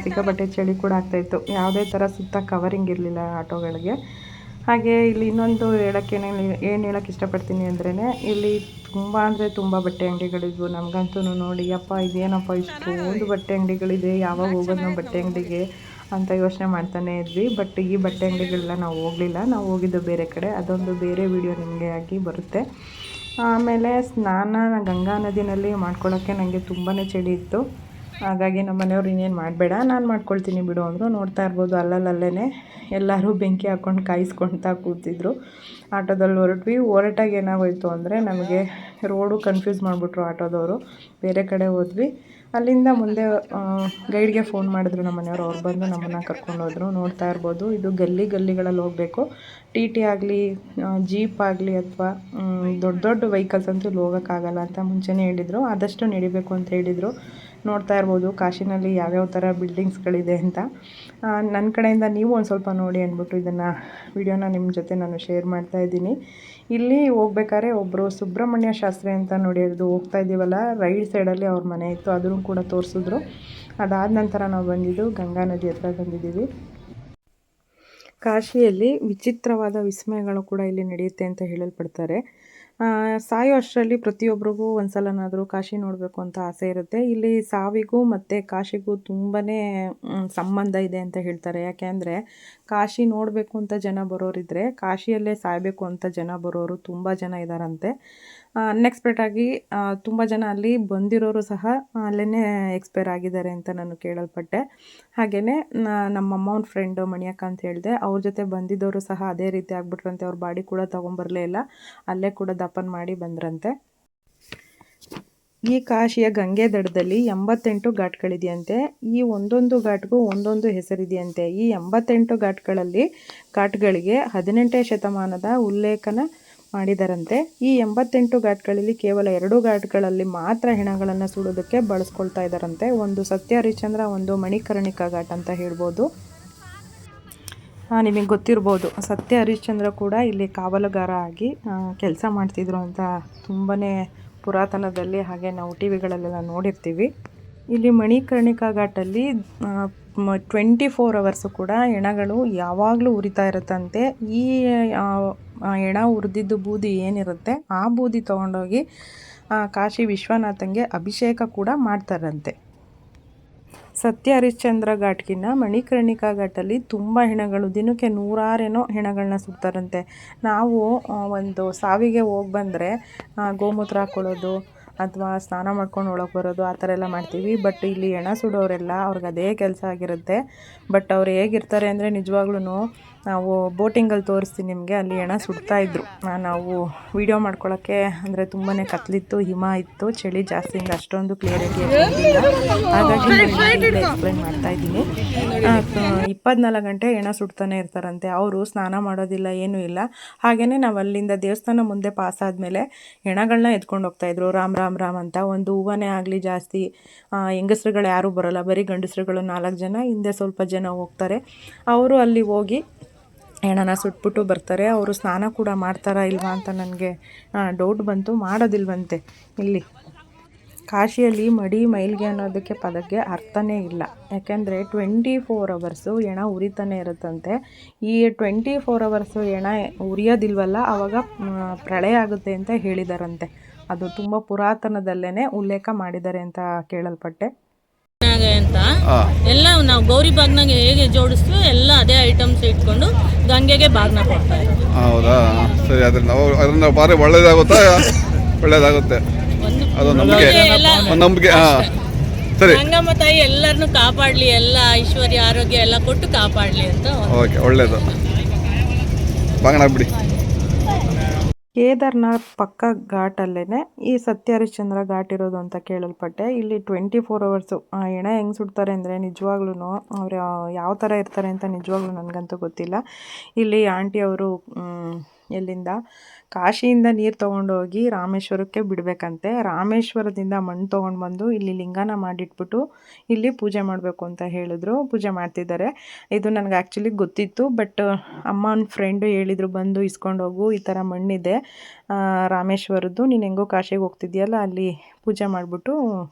ಸಿಕ್ಕಾಪಟ್ಟೆ ಚಳಿ ಕೂಡ ಆಗ್ತಾಯಿತ್ತು. ಯಾವುದೇ ಥರ ಸುತ್ತ ಕವರಿಂಗ್ ಇರಲಿಲ್ಲ ಆಟೋಗಳಿಗೆ. ಹಾಗೆ ಇಲ್ಲಿ ಇನ್ನೊಂದು ಏನು ಹೇಳೋಕ್ಕೆ ಇಷ್ಟಪಡ್ತೀನಿ ಅಂದ್ರೇ, ಇಲ್ಲಿ ತುಂಬ ಅಂದರೆ ತುಂಬ ಬಟ್ಟೆ ಅಂಗಡಿಗಳಿದ್ವು. ನಮಗಂತೂ ನೋಡಿ ಅಪ್ಪ ಇದೇನಪ್ಪ ಇಷ್ಟೊಂದು ಬಟ್ಟೆ ಅಂಗಡಿಗಳಿದೆ, ಯಾವಾಗ ಹೋಗೋದು ನಾವು ಬಟ್ಟೆ ಅಂಗಡಿಗೆ ಅಂತ ಯೋಚನೆ ಮಾಡ್ತಾನೆ ಇದ್ವಿ. ಬಟ್ ಈ ಬಟ್ಟೆ ಅಂಗಡಿಗಳೆಲ್ಲ ನಾವು ಹೋಗಲಿಲ್ಲ, ನಾವು ಹೋಗಿದ್ದು ಬೇರೆ ಕಡೆ. ಅದೊಂದು ಬೇರೆ ವಿಡಿಯೋ ನಿಮಗೆ ಆಗಿ ಬರುತ್ತೆ. ಆಮೇಲೆ ಸ್ನಾನ ಗಂಗಾ ನದಿನಲ್ಲಿ ಮಾಡ್ಕೊಳ್ಳೋಕ್ಕೆ ನನಗೆ ತುಂಬಾ ಚಳಿ ಇತ್ತು. ಹಾಗಾಗಿ ನಮ್ಮ ಮನೆಯವ್ರು ಇನ್ನೇನು ಮಾಡಬೇಡ, ನಾನು ಮಾಡ್ಕೊಳ್ತೀನಿ ಬಿಡು ಅಂದರು. ನೋಡ್ತಾ ಇರ್ಬೋದು ಅಲ್ಲಲ್ಲೇ ಎಲ್ಲರೂ ಬೆಂಕಿ ಹಾಕ್ಕೊಂಡು ಕಾಯಿಸ್ಕೊಳ್ತಾ ಕೂತಿದ್ರು. ಆಟೋದಲ್ಲಿ ಹೊರಟಾಗ ಏನಾಗೋಯಿತು ಅಂದರೆ, ನಮಗೆ ರೋಡು ಕನ್ಫ್ಯೂಸ್ ಮಾಡಿಬಿಟ್ರು ಆಟೋದವರು. ಬೇರೆ ಕಡೆ ಹೋದ್ವಿ. ಅಲ್ಲಿಂದ ಮುಂದೆ ಗೈಡ್ಗೆ ಫೋನ್ ಮಾಡಿದ್ರು ನಮ್ಮ ಮನೆಯವರು. ಅವ್ರು ಬಂದು ನಮ್ಮನ್ನು ಕರ್ಕೊಂಡೋದ್ರು. ನೋಡ್ತಾ ಇರ್ಬೋದು ಇದು ಗಲ್ಲಿಗಳಲ್ಲಿ ಹೋಗಬೇಕು. ಟಿ ಆಗಲಿ, ಜೀಪ್ ಆಗಲಿ, ಅಥವಾ ದೊಡ್ಡ ವೆಹಿಕಲ್ಸ್ ಅಂತೂ ಇಲ್ಲಿ ಹೋಗೋಕ್ಕಾಗಲ್ಲ ಅಂತ ಮುಂಚೆನೇ ಹೇಳಿದರು. ಆದಷ್ಟು ನಡಿಬೇಕು ಅಂತ ಹೇಳಿದರು. ನೋಡ್ತಾ ಇರ್ಬೋದು ಕಾಶಿನಲ್ಲಿ ಯಾವ್ಯಾವ ಥರ ಬಿಲ್ಡಿಂಗ್ಸ್ಗಳಿದೆ ಅಂತ. ನನ್ನ ಕಡೆಯಿಂದ ನೀವು ಒಂದು ಸ್ವಲ್ಪ ನೋಡಿ ಅಂದ್ಬಿಟ್ಟು ಇದನ್ನು ವಿಡಿಯೋನ ನಿಮ್ಮ ಜೊತೆ ನಾನು ಶೇರ್ ಮಾಡ್ತಾ ಇದ್ದೀನಿ. ಇಲ್ಲಿ ಹೋಗ್ಬೇಕಾದ್ರೆ ಒಬ್ಬರು ಸುಬ್ರಹ್ಮಣ್ಯ ಶಾಸ್ತ್ರಿ ಅಂತ ನೋಡಿ, ಅದು ಹೋಗ್ತಾ ಇದ್ದೀವಲ್ಲ ರೈಟ್ ಸೈಡಲ್ಲಿ ಅವ್ರ ಮನೆ ಇತ್ತು, ಅದನ್ನು ಕೂಡ ತೋರಿಸಿದ್ರು. ಅದಾದ ನಂತರ ನಾವು ಬಂದಿದ್ದು ಗಂಗಾ ನದಿ ಹತ್ರ ಬಂದಿದ್ದೀವಿ. ಕಾಶಿಯಲ್ಲಿ ವಿಚಿತ್ರವಾದ ವಿಸ್ಮಯಗಳು ಕೂಡ ಇಲ್ಲಿ ನಡೆಯುತ್ತೆ ಅಂತ ಹೇಳಲ್ಪಡ್ತಾರೆ. ಸಾಯೋ ಅಷ್ಟರಲ್ಲಿ ಪ್ರತಿಯೊಬ್ಬರಿಗೂ ಒಂದು ಸಲನಾದರೂ ಕಾಶಿ ನೋಡಬೇಕು ಅಂತ ಆಸೆ ಇರುತ್ತೆ. ಇಲ್ಲಿ ಸಾವಿಗೂ ಮತ್ತು ಕಾಶಿಗೂ ತುಂಬಾ ಸಂಬಂಧ ಇದೆ ಅಂತ ಹೇಳ್ತಾರೆ. ಯಾಕೆಂದರೆ ಕಾಶಿ ನೋಡಬೇಕು ಅಂತ ಜನ ಬರೋರಿದ್ದರೆ, ಕಾಶಿಯಲ್ಲೇ ಸಾಯಬೇಕು ಅಂತ ಜನ ಬರೋರು ತುಂಬ ಜನ ಇದ್ದಾರಂತೆ. ಅನ್ಎಕ್ಸ್ಪೆಕ್ಟಾಗಿ ತುಂಬ ಜನ ಅಲ್ಲಿ ಬಂದಿರೋರು ಸಹ ಅಲ್ಲೇ ಎಕ್ಸ್ಪೈರ್ ಆಗಿದ್ದಾರೆ ಅಂತ ನಾನು ಕೇಳಲ್ಪಟ್ಟೆ. ಹಾಗೆಯೇ ನಮ್ಮ ಅಮ್ಮನ ಫ್ರೆಂಡು ಮಣಿಯಕ್ಕ ಅಂತ ಹೇಳಿದೆ, ಅವ್ರ ಜೊತೆ ಬಂದಿದ್ದವರು ಸಹ ಅದೇ ರೀತಿ ಆಗ್ಬಿಟ್ರಂತೆ. ಅವ್ರ ಬಾಡಿ ಕೂಡ ತೊಗೊಂಬರಲೇ ಇಲ್ಲ, ಅಲ್ಲೇ ಕೂಡ ದಫನ್ ಮಾಡಿ ಬಂದ್ರಂತೆ. ಈ ಕಾಶಿಯ ಗಂಗೆ ದಡದಲ್ಲಿ 88 ಘಾಟ್ಗಳಿದೆಯಂತೆ. ಈ ಒಂದೊಂದು ಘಾಟ್ಗೂ ಒಂದೊಂದು ಹೆಸರಿದೆಯಂತೆ. ಈ 88 ಘಾಟ್ಗಳಿಗೆ 18ನೇ ಶತಮಾನದ ಉಲ್ಲೇಖನ ಮಾಡಿದರಂತೆ. ಈ 88 ಘಾಟ್ಗಳಲ್ಲಿ ಕೇವಲ 2 ಘಾಟ್ಗಳಲ್ಲಿ ಮಾತ್ರ ಹೆಣಗಳನ್ನು ಸುಡೋದಕ್ಕೆ ಬಳಸ್ಕೊಳ್ತಾ ಇದ್ದಾರಂತೆ. ಒಂದು ಸತ್ಯ ಹರಿಶ್ಚಂದ್ರ, ಒಂದು ಮಣಿಕರ್ಣಿಕಾ ಘಾಟ್ ಅಂತ ಹೇಳ್ಬೋದು. ನಿಮಗೆ ಗೊತ್ತಿರ್ಬೋದು, ಸತ್ಯ ಹರಿಶ್ಚಂದ್ರ ಕೂಡ ಇಲ್ಲಿ ಕಾವಲುಗಾರ ಆಗಿ ಕೆಲಸ ಮಾಡ್ತಿದ್ರು ಅಂತ ತುಂಬಾ ಪುರಾತನದಲ್ಲಿ, ಹಾಗೆ ನಾವು ಟಿ ವಿಗಳಲ್ಲೆಲ್ಲ ನೋಡಿರ್ತೀವಿ. ಇಲ್ಲಿ ಮಣಿಕರ್ಣಿಕಾ ಘಾಟಲ್ಲಿ 24 ಅವರ್ಸು ಕೂಡ ಹೆಣಗಳು ಯಾವಾಗಲೂ ಉರಿತಾ ಇರುತ್ತಂತೆ. ಈ ಹೆಣ ಉರಿದಿದ್ದು ಬೂದಿ ಏನಿರುತ್ತೆ ಆ ಬೂದಿ ತೊಗೊಂಡೋಗಿ ಕಾಶಿ ವಿಶ್ವನಾಥಂಗೆ ಅಭಿಷೇಕ ಕೂಡ ಮಾಡ್ತಾರಂತೆ. ಸತ್ಯ ಹರಿಶ್ಚಂದ್ರ ಘಾಟ್ಗಿನ್ನ ಮಣಿಕರ್ಣಿಕಾ ಘಾಟಲ್ಲಿ ತುಂಬ ಹೆಣಗಳು, ದಿನಕ್ಕೆ 100 ಹೆಣಗಳನ್ನ ಸುಡ್ತಾರಂತೆ. ನಾವು ಒಂದು ಸಾವಿಗೆ ಹೋಗಿ ಬಂದರೆ ಗೋಮೂತ್ರ ಹಾಕ್ಕೊಳ್ಳೋದು ಅಥವಾ ಸ್ನಾನ ಮಾಡ್ಕೊಂಡು ಒಳಗೆ ಬರೋದು ಆ ಥರ ಎಲ್ಲ ಮಾಡ್ತೀವಿ. ಬಟ್ ಇಲ್ಲಿ ಹೆಣ ಸುಡೋರೆಲ್ಲ ಅವ್ರಿಗೆ ಅದೇ ಕೆಲಸ ಆಗಿರುತ್ತೆ. ಬಟ್ ಅವ್ರು ಹೇಗಿರ್ತಾರೆ ಅಂದರೆ, ನಿಜವಾಗ್ಲೂ ನಾವು ಬೋಟಿಂಗಲ್ಲಿ ತೋರಿಸ್ತೀನಿ ನಿಮಗೆ, ಅಲ್ಲಿ ಹೆಣ ಸುಡ್ತಾಯಿದ್ರು. ನಾವು ವಿಡಿಯೋ ಮಾಡ್ಕೊಳ್ಳೋಕ್ಕೆ ಅಂದರೆ ತುಂಬಾ ಕತ್ಲಿತ್ತು, ಹಿಮ ಇತ್ತು, ಚಳಿ ಜಾಸ್ತಿಯಿಂದ ಅಷ್ಟೊಂದು ಕ್ಲಿಯರಿಟಿ ಇಲ್ಲ. ಹಾಗಾಗಿ ಎಕ್ಸ್ಪ್ಲೈನ್ ಮಾಡ್ತಾಯಿದ್ದೀನಿ. 24 ಗಂಟೆ ಹೆಣ ಸುಡ್ತಾನೆ ಇರ್ತಾರಂತೆ. ಅವರು ಸ್ನಾನ ಮಾಡೋದಿಲ್ಲ, ಏನೂ ಇಲ್ಲ. ಹಾಗೆಯೇ ನಾವು ಅಲ್ಲಿಂದ ದೇವಸ್ಥಾನ ಮುಂದೆ ಪಾಸ್ ಆದಮೇಲೆ ಹೆಣಗಳನ್ನ ಎತ್ಕೊಂಡು ಹೋಗ್ತಾಯಿದ್ರು. ರಾಮ್ ರಾಮ್ ರಾಮ್ ಅಂತ. ಒಂದು ಹೂವನೇ ಆಗಲಿ ಜಾಸ್ತಿ ಹೆಂಗಸ್ರುಗಳು ಯಾರೂ ಬರೋಲ್ಲ, ಬರೀ ಗಂಡಸ್ರುಗಳು 4 ಜನ, ಹಿಂದೆ ಸ್ವಲ್ಪ ಜನ ಹೋಗ್ತಾರೆ. ಅವರು ಅಲ್ಲಿ ಹೋಗಿ ಹೆಣನ ಸುಟ್ಬಿಟ್ಟು ಬರ್ತಾರೆ. ಅವರು ಸ್ನಾನ ಕೂಡ ಮಾಡ್ತಾರಾ ಇಲ್ವಾ ಅಂತ ನನಗೆ ಡೌಟ್ ಬಂತು. ಮಾಡೋದಿಲ್ವಂತೆ. ಇಲ್ಲಿ ಕಾಶಿಯಲ್ಲಿ ಮಡಿ ಮೈಲ್ಗೆ ಅನ್ನೋದಕ್ಕೆ ಪದಕ್ಕೆ ಅರ್ಥನೇ ಇಲ್ಲ. ಯಾಕೆಂದರೆ 24 ಅವರ್ಸು ಹೆಣ ಉರಿತಾನೆ ಇರುತ್ತಂತೆ. ಈ 24 ಅವರ್ಸು ಹೆಣ ಉರಿಯೋದಿಲ್ವಲ್ಲ, ಆವಾಗ ಪ್ರಳಯ ಆಗುತ್ತೆ ಅಂತ ಹೇಳಿದಾರಂತೆ. ಅದು ತುಂಬ ಪುರಾತನದಲ್ಲೇ ಉಲ್ಲೇಖ ಮಾಡಿದ್ದಾರೆ ಅಂತ ಕೇಳಲ್ಪಟ್ಟೆ. ಅಂತ ಎಲ್ಲ ನಾವು ಗೌರಿ ಬಾಗ್ನಾಗೆ ಹೇಗೆ ಜೋಡಿಸ್ತೀವಿ ಎಲ್ಲ ಅದೇ ಐಟಮ್ಸ್ ಇಟ್ಕೊಂಡು ಗಂಗೆಗೆ ಬಾಗ್ನ ಕೊಡ್ತಾ ಇರೋದು. ಹೌದಾ, ಸರಿ. ಅದರಿಂದ ಭಾರಿ ಒಳ್ಳೇದಾಗುತ್ತೆ. ಅದು ನಂಬಿಕೆ. ಸರಿ, ಗಂಗಮ್ಮ ತಾಯಿ ಎಲ್ಲರನ್ನು ಕಾಪಾಡಲಿ, ಎಲ್ಲ ಐಶ್ವರ್ಯ ಆರೋಗ್ಯ ಎಲ್ಲ ಕೊಟ್ಟು ಕಾಪಾಡಲಿ ಅಂತ. ಓಕೆ, ಒಳ್ಳೇದು. ಬಾಗಣ ಬಿಡಿ. ಕೇದಾರ್ನಾಥ್ ಪಕ್ಕ ಘಾಟಲ್ಲೇ ಈ ಸತ್ಯ ಹರಿಶ್ಚಂದ್ರ ಘಾಟ್ ಇರೋದು ಅಂತ ಕೇಳಲ್ಪಟ್ಟೆ. ಇಲ್ಲಿ 24 ಅವರ್ಸು ಹೆಣ ಹೆಂಗೆ ಸುಡ್ತಾರೆ ಅಂದರೆ, ನಿಜವಾಗ್ಲೂ ಅವ್ರು ಯಾವ ಥರ ಇರ್ತಾರೆ ಅಂತ ನಿಜವಾಗ್ಲೂ ನನಗಂತೂ ಗೊತ್ತಿಲ್ಲ. ಇಲ್ಲಿ ಆಂಟಿ ಅವರು ಎಲ್ಲಿಂದ ಕಾಶಿಯಿಂದ ನೀರು ತೊಗೊಂಡೋಗಿ ರಾಮೇಶ್ವರಕ್ಕೆ ಬಿಡಬೇಕಂತೆ. ರಾಮೇಶ್ವರದಿಂದ ಮಣ್ಣು ತೊಗೊಂಡು ಬಂದು ಇಲ್ಲಿ ಲಿಂಗನ ಮಾಡಿಟ್ಬಿಟ್ಟು ಇಲ್ಲಿ ಪೂಜೆ ಮಾಡಬೇಕು ಅಂತ ಹೇಳಿದ್ರು. ಪೂಜೆ ಮಾಡ್ತಿದ್ದಾರೆ. ಇದು ನನಗೆ ಆ್ಯಕ್ಚುಲಿ ಗೊತ್ತಿತ್ತು. ಬಟ್ ಅಮ್ಮನ ಫ್ರೆಂಡು ಹೇಳಿದರು, ಬಂದು ಇಸ್ಕೊಂಡೋಗು, ಈ ಥರ ಮಣ್ಣಿದೆ ರಾಮೇಶ್ವರದ್ದು, ನೀನು ಹೆಂಗೋ ಕಾಶಿಗೆ ಹೋಗ್ತಿದ್ಯಲ್ಲ, ಅಲ್ಲಿ ಪೂಜೆ ಮಾಡಿಬಿಟ್ಟು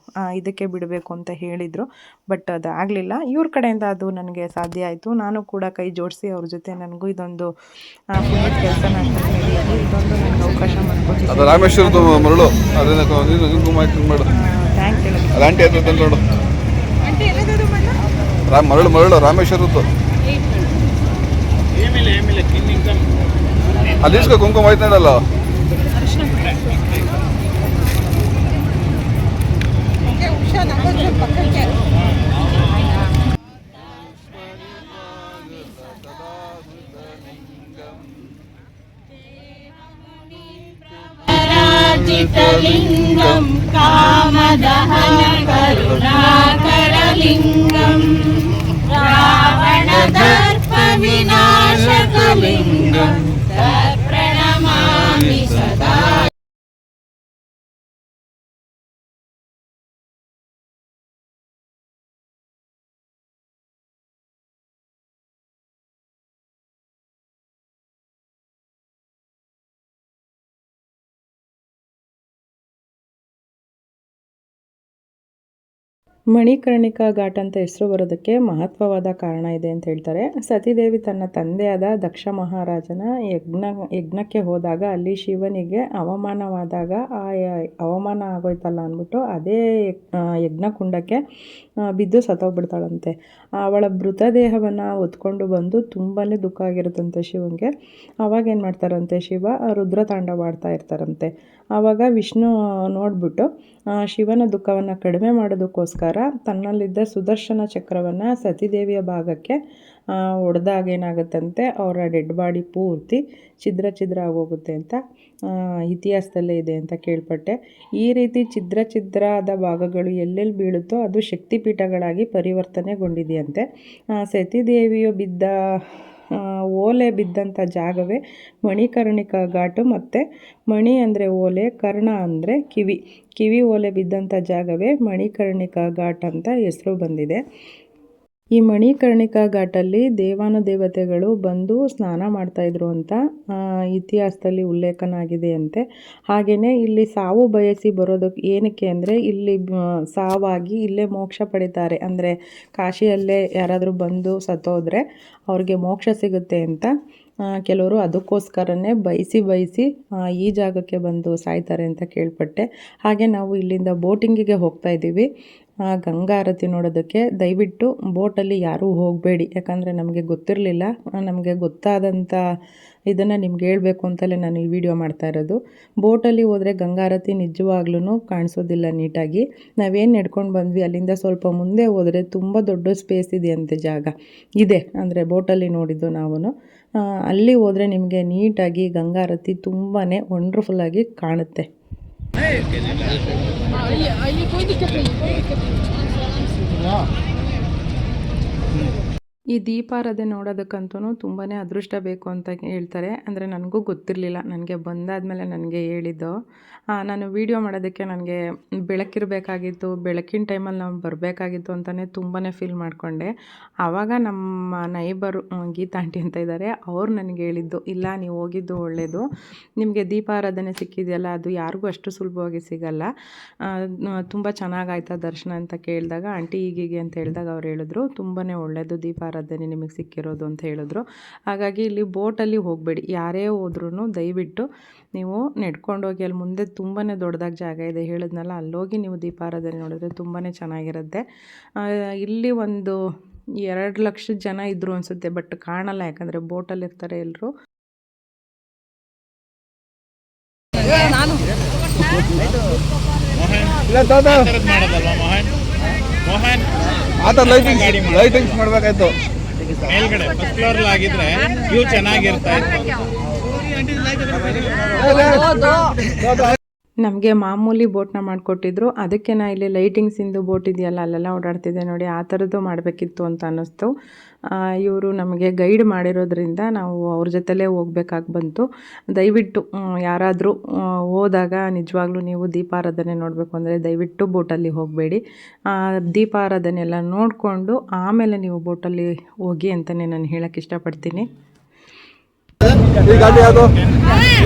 ಇದಕ್ಕೆ ಬಿಡಬೇಕು ಅಂತ ಹೇಳಿದರು. ಬಟ್ ಅದು ಆಗಲಿಲ್ಲ. ಇವ್ರ ಕಡೆಯಿಂದ ಅದು ನನಗೆ ಸಾಧ್ಯ ಆಯಿತು. ನಾನು ಕೂಡ ಕೈ ಜೋಡಿಸಿ ಅವ್ರ ಜೊತೆ ನನಗೂ ಇದೊಂದು ಪುಣ್ಯದ ಕೆಲಸನ ಅಂತ ಹೇಳಿ ಇದೊಂದು ನನಗೆ ಅವಕಾಶ ಮಾಡಿಕೊಟ್ಟಿದ್ದು. ಅದು ರಾಮೇಶ್ವರದ ಮರಳು, ಅದನ್ನ ಮಾಡು. Thank you. ಆಂಟಿ ಅಂತ ನೋಡು, ಮರಳು ರಾಮೇಶ್ವರದ್ದು. ಅಲ್ಲಿ ಇಸ್ಕೊ, ಕುಂಕುಮ ಆಯ್ತಲ್ಲ. ಲಿಂಗಂ ಕಾಮದಹನ ಕರುಣಾಕರಲಿಂಗಂ ರಾವಣದರ್ಪ ವಿನಾಶಕಲಿಂಗಂ ಪ್ರಣಮಾಮಿ ಸದಾ. ಮಣಿಕರ್ಣಿಕಾ ಘಾಟ್ ಅಂತ ಹೆಸರು ಬರೋದಕ್ಕೆ ಮಹತ್ವವಾದ ಕಾರಣ ಇದೆ ಅಂತ ಹೇಳ್ತಾರೆ. ಸತೀದೇವಿ ತನ್ನ ತಂದೆಯಾದ ದಕ್ಷ ಮಹಾರಾಜನ ಯಜ್ಞಕ್ಕೆ ಹೋದಾಗ ಅಲ್ಲಿ ಶಿವನಿಗೆ ಅವಮಾನವಾದಾಗ ಆ ಅವಮಾನ ಆಗೋಯ್ತಲ್ಲ ಅಂದ್ಬಿಟ್ಟು ಅದೇ ಯಜ್ಞಕುಂಡಕ್ಕೆ ಬಿದ್ದು ಸತ್ತೋಗ್ಬಿಡ್ತಾಳಂತೆ. ಅವಳ ಮೃತದೇಹವನ್ನು ಹೊತ್ಕೊಂಡು ಬಂದು ತುಂಬಾ ದುಃಖ ಆಗಿರುತ್ತಂತೆ ಶಿವನಿಗೆ. ಆವಾಗ ಏನು ಮಾಡ್ತಾರಂತೆ, ಶಿವ ರುದ್ರತಾಂಡವ ಆಡ್ತಾ ಇರ್ತಾರಂತೆ. ಆವಾಗ ವಿಷ್ಣು ನೋಡಿಬಿಟ್ಟು ಶಿವನ ದುಃಖವನ್ನು ಕಡಿಮೆ ಮಾಡೋದಕ್ಕೋಸ್ಕರ ತನ್ನಲ್ಲಿದ್ದ ಸುದರ್ಶನ ಚಕ್ರವನ್ನು ಸತೀದೇವಿಯ ಭಾಗಕ್ಕೆ ಹೊಡೆದಾಗ ಏನಾಗುತ್ತಂತೆ, ಅವರ ಡೆಡ್ ಬಾಡಿ ಪೂರ್ತಿ ಛಿದ್ರ ಆಗೋಗುತ್ತೆ ಅಂತ ಇತಿಹಾಸದಲ್ಲೇ ಇದೆ ಅಂತ ಕೇಳ್ಪಟ್ಟೆ. ಈ ರೀತಿ ಛಿದ್ರ ಆದ ಭಾಗಗಳು ಎಲ್ಲೆಲ್ಲಿ ಬೀಳುತ್ತೋ ಅದು ಶಕ್ತಿಪೀಠಗಳಾಗಿ ಪರಿವರ್ತನೆಗೊಂಡಿದೆಯಂತೆ. ಸತೀದೇವಿಯು ಬಿದ್ದ ಓಲೆ ಬಿದ್ದಂಥ ಜಾಗವೇ ಮಣಿಕರ್ಣಿಕಾ ಘಾಟು. ಮತ್ತು ಮಣಿ ಅಂದರೆ ಓಲೆ, ಕರ್ಣ ಅಂದರೆ ಕಿವಿ ಓಲೆ ಬಿದ್ದಂಥ ಜಾಗವೇ ಮಣಿಕರ್ಣಿಕಾ ಘಾಟ್ ಅಂತ ಹೆಸರು ಬಂದಿದೆ. ಈ ಮಣಿಕರ್ಣಿಕಾ ಘಾಟಲ್ಲಿ ದೇವಾನುದೇವತೆಗಳು ಬಂದು ಸ್ನಾನ ಮಾಡ್ತಾಯಿದ್ರು ಅಂತ ಇತಿಹಾಸದಲ್ಲಿ ಉಲ್ಲೇಖನ ಆಗಿದೆ ಅಂತೆ. ಹಾಗೆಯೇ ಇಲ್ಲಿ ಸಾವು ಬಯಸಿ ಬರೋದಕ್ಕೆ ಏನಕ್ಕೆ ಅಂದರೆ ಇಲ್ಲಿ ಸಾವಾಗಿ ಇಲ್ಲೇ ಮೋಕ್ಷ ಪಡಿತಾರೆ. ಅಂದರೆ ಕಾಶಿಯಲ್ಲೇ ಯಾರಾದರೂ ಬಂದು ಸತ್ತೋದ್ರೆ ಅವ್ರಿಗೆ ಮೋಕ್ಷ ಸಿಗುತ್ತೆ ಅಂತ ಕೆಲವರು ಅದಕ್ಕೋಸ್ಕರನೇ ಬಯಸಿ ಈ ಜಾಗಕ್ಕೆ ಬಂದು ಸಾಯ್ತಾರೆ ಅಂತ ಕೇಳ್ಪಟ್ಟೆ. ಹಾಗೆ ನಾವು ಇಲ್ಲಿಂದ ಬೋಟಿಂಗಿಗೆ ಹೋಗ್ತಾ ಇದ್ದೀವಿ ಗಂಗಾ ಆರತಿ ನೋಡೋದಕ್ಕೆ. ದಯವಿಟ್ಟು ಬೋಟಲ್ಲಿ ಯಾರೂ ಹೋಗಬೇಡಿ, ಯಾಕಂದರೆ ನಮಗೆ ಗೊತ್ತಿರಲಿಲ್ಲ. ನಮಗೆ ಗೊತ್ತಾದಂಥ ಇದನ್ನು ನಿಮ್ಗೆ ಹೇಳಬೇಕು ಅಂತಲೇ ನಾನು ಈ ವಿಡಿಯೋ ಮಾಡ್ತಾ ಇರೋದು. ಬೋಟಲ್ಲಿ ಹೋದರೆ ಗಂಗಾ ಆರತಿ ನಿಜವಾಗ್ಲೂ ಕಾಣಿಸೋದಿಲ್ಲ ನೀಟಾಗಿ. ನಾವೇನು ನಡ್ಕೊಂಡು ಬಂದ್ವಿ ಅಲ್ಲಿಂದ ಸ್ವಲ್ಪ ಮುಂದೆ ಹೋದರೆ ತುಂಬ ದೊಡ್ಡ ಸ್ಪೇಸ್ ಇದೆಯಂತೆ, ಜಾಗ ಇದೆ. ಅಂದರೆ ಬೋಟಲ್ಲಿ ನೋಡಿದ್ದು ನಾವು. ಅಲ್ಲಿ ಹೋದರೆ ನಿಮಗೆ ನೀಟಾಗಿ ಗಂಗಾ ಆರತಿ ತುಂಬಾ ವಂಡರ್ಫುಲ್ಲಾಗಿ ಕಾಣುತ್ತೆ. ಈ ದೀಪಾರಾಧನೆ ನೋಡೋದಕ್ಕಂತೂ ತುಂಬಾ ಅದೃಷ್ಟ ಬೇಕು ಅಂತ ಹೇಳ್ತಾರೆ. ಅಂದರೆ ನನಗೂ ಗೊತ್ತಿರಲಿಲ್ಲ, ನನಗೆ ಬಂದಾದಮೇಲೆ ನನಗೆ ಹೇಳಿದ್ದು. ನಾನು ವೀಡಿಯೋ ಮಾಡೋದಕ್ಕೆ ನನಗೆ ಬೆಳಕಿರಬೇಕಾಗಿತ್ತು, ಬೆಳಕಿನ ಟೈಮಲ್ಲಿ ನಾವು ಬರಬೇಕಾಗಿತ್ತು ಅಂತಲೇ ತುಂಬಾ ಫೀಲ್ ಮಾಡಿಕೊಂಡೆ. ಆವಾಗ ನಮ್ಮ ನೈಬರು ಗೀತಾ ಆಂಟಿ ಅಂತ ಇದ್ದಾರೆ, ಅವ್ರು ನನಗೆ ಹೇಳಿದ್ದು, ಇಲ್ಲ ನೀವು ಹೋಗಿದ್ದು ಒಳ್ಳೆಯದು, ನಿಮಗೆ ದೀಪಾರಾಧನೆ ಸಿಕ್ಕಿದೆಯಲ್ಲ ಅದು ಯಾರಿಗೂ ಅಷ್ಟು ಸುಲಭವಾಗಿ ಸಿಗಲ್ಲ, ತುಂಬ ಚೆನ್ನಾಗಾಯ್ತಾ ದರ್ಶನ ಅಂತ ಕೇಳಿದಾಗ ಆಂಟಿ ಹೀಗೆ ಅಂತ ಹೇಳಿದಾಗ ಅವ್ರು ಹೇಳಿದ್ರು ತುಂಬಾ ಒಳ್ಳೆಯದು ದೀಪಾರಾಧನೆ ನಿಮಗೆ ಸಿಕ್ಕಿರೋದು ಅಂತ ಹೇಳಿದ್ರು. ಹಾಗಾಗಿ ಇಲ್ಲಿ ಬೋಟಲ್ಲಿ ಹೋಗಬೇಡಿ, ಯಾರೇ ಹೋದ್ರೂ ದಯವಿಟ್ಟು ನೀವು ನಡ್ಕೊಂಡೋಗಿ, ಅಲ್ಲಿ ಮುಂದೆ ತುಂಬಾ ದೊಡ್ಡದಾಗಿ ಜಾಗ ಇದೆ ಹೇಳಿದ್ನಲ್ಲ, ಅಲ್ಲೋಗಿ ನೀವು ದೀಪಾರಾಧನೆ ನೋಡಿದ್ರೆ ತುಂಬಾ ಚೆನ್ನಾಗಿರುತ್ತೆ. ಇಲ್ಲಿ ಒಂದು 2 ಲಕ್ಷ ಜನ ಇದ್ದರು ಅನಿಸುತ್ತೆ, ಬಟ್ ಕಾಣಲ್ಲ, ಯಾಕಂದರೆ ಬೋಟಲ್ಲಿ ಇರ್ತಾರೆ ಎಲ್ಲರೂ. ಲೈಟಿಂಗ್ಸ್ ಮಾಡ್ಬೇಕಾಯ್ತು ಮೇಲ್ಗಡೆ ಫಸ್ಟ್ ಫ್ಲೋರ್ ಆಗಿದ್ರೆ ವ್ಯೂ ಚೆನ್ನಾಗಿರ್ತಾ ಇತ್ತು. ನಮಗೆ ಮಾಮೂಲಿ ಬೋಟ್ನ ಮಾಡಿಕೊಟ್ಟಿದ್ರು, ಅದಕ್ಕೆ ನಾ ಇಲ್ಲಿ ಲೈಟಿಂಗ್ಸಿಂದು ಬೋಟ್ ಇದೆಯಲ್ಲ ಅಲ್ಲೆಲ್ಲ ಓಡಾಡ್ತಿದ್ದೆ ನೋಡಿ, ಆ ಥರದ್ದು ಮಾಡಬೇಕಿತ್ತು ಅಂತ ಅನ್ನಿಸ್ತು. ಇವರು ನಮಗೆ ಗೈಡ್ ಮಾಡಿರೋದ್ರಿಂದ ನಾವು ಅವ್ರ ಜೊತೆಲೇ ಹೋಗ್ಬೇಕಾಗಿ ಬಂತು. ದಯವಿಟ್ಟು ಯಾರಾದರೂ ಹೋದಾಗ ನಿಜವಾಗ್ಲೂ ನೀವು ದೀಪಾರಾಧನೆ ನೋಡಬೇಕು ಅಂದರೆ ದಯವಿಟ್ಟು ಬೋಟಲ್ಲಿ ಹೋಗಬೇಡಿ. ದೀಪಾರಾಧನೆ ಎಲ್ಲ ನೋಡಿಕೊಂಡು ಆಮೇಲೆ ನೀವು ಬೋಟಲ್ಲಿ ಹೋಗಿ ಅಂತಲೇ ನಾನು ಹೇಳೋಕ್ಕೆ ಇಷ್ಟಪಡ್ತೀನಿ. ಈ ಘಾಟ್ ಯಾವುದು?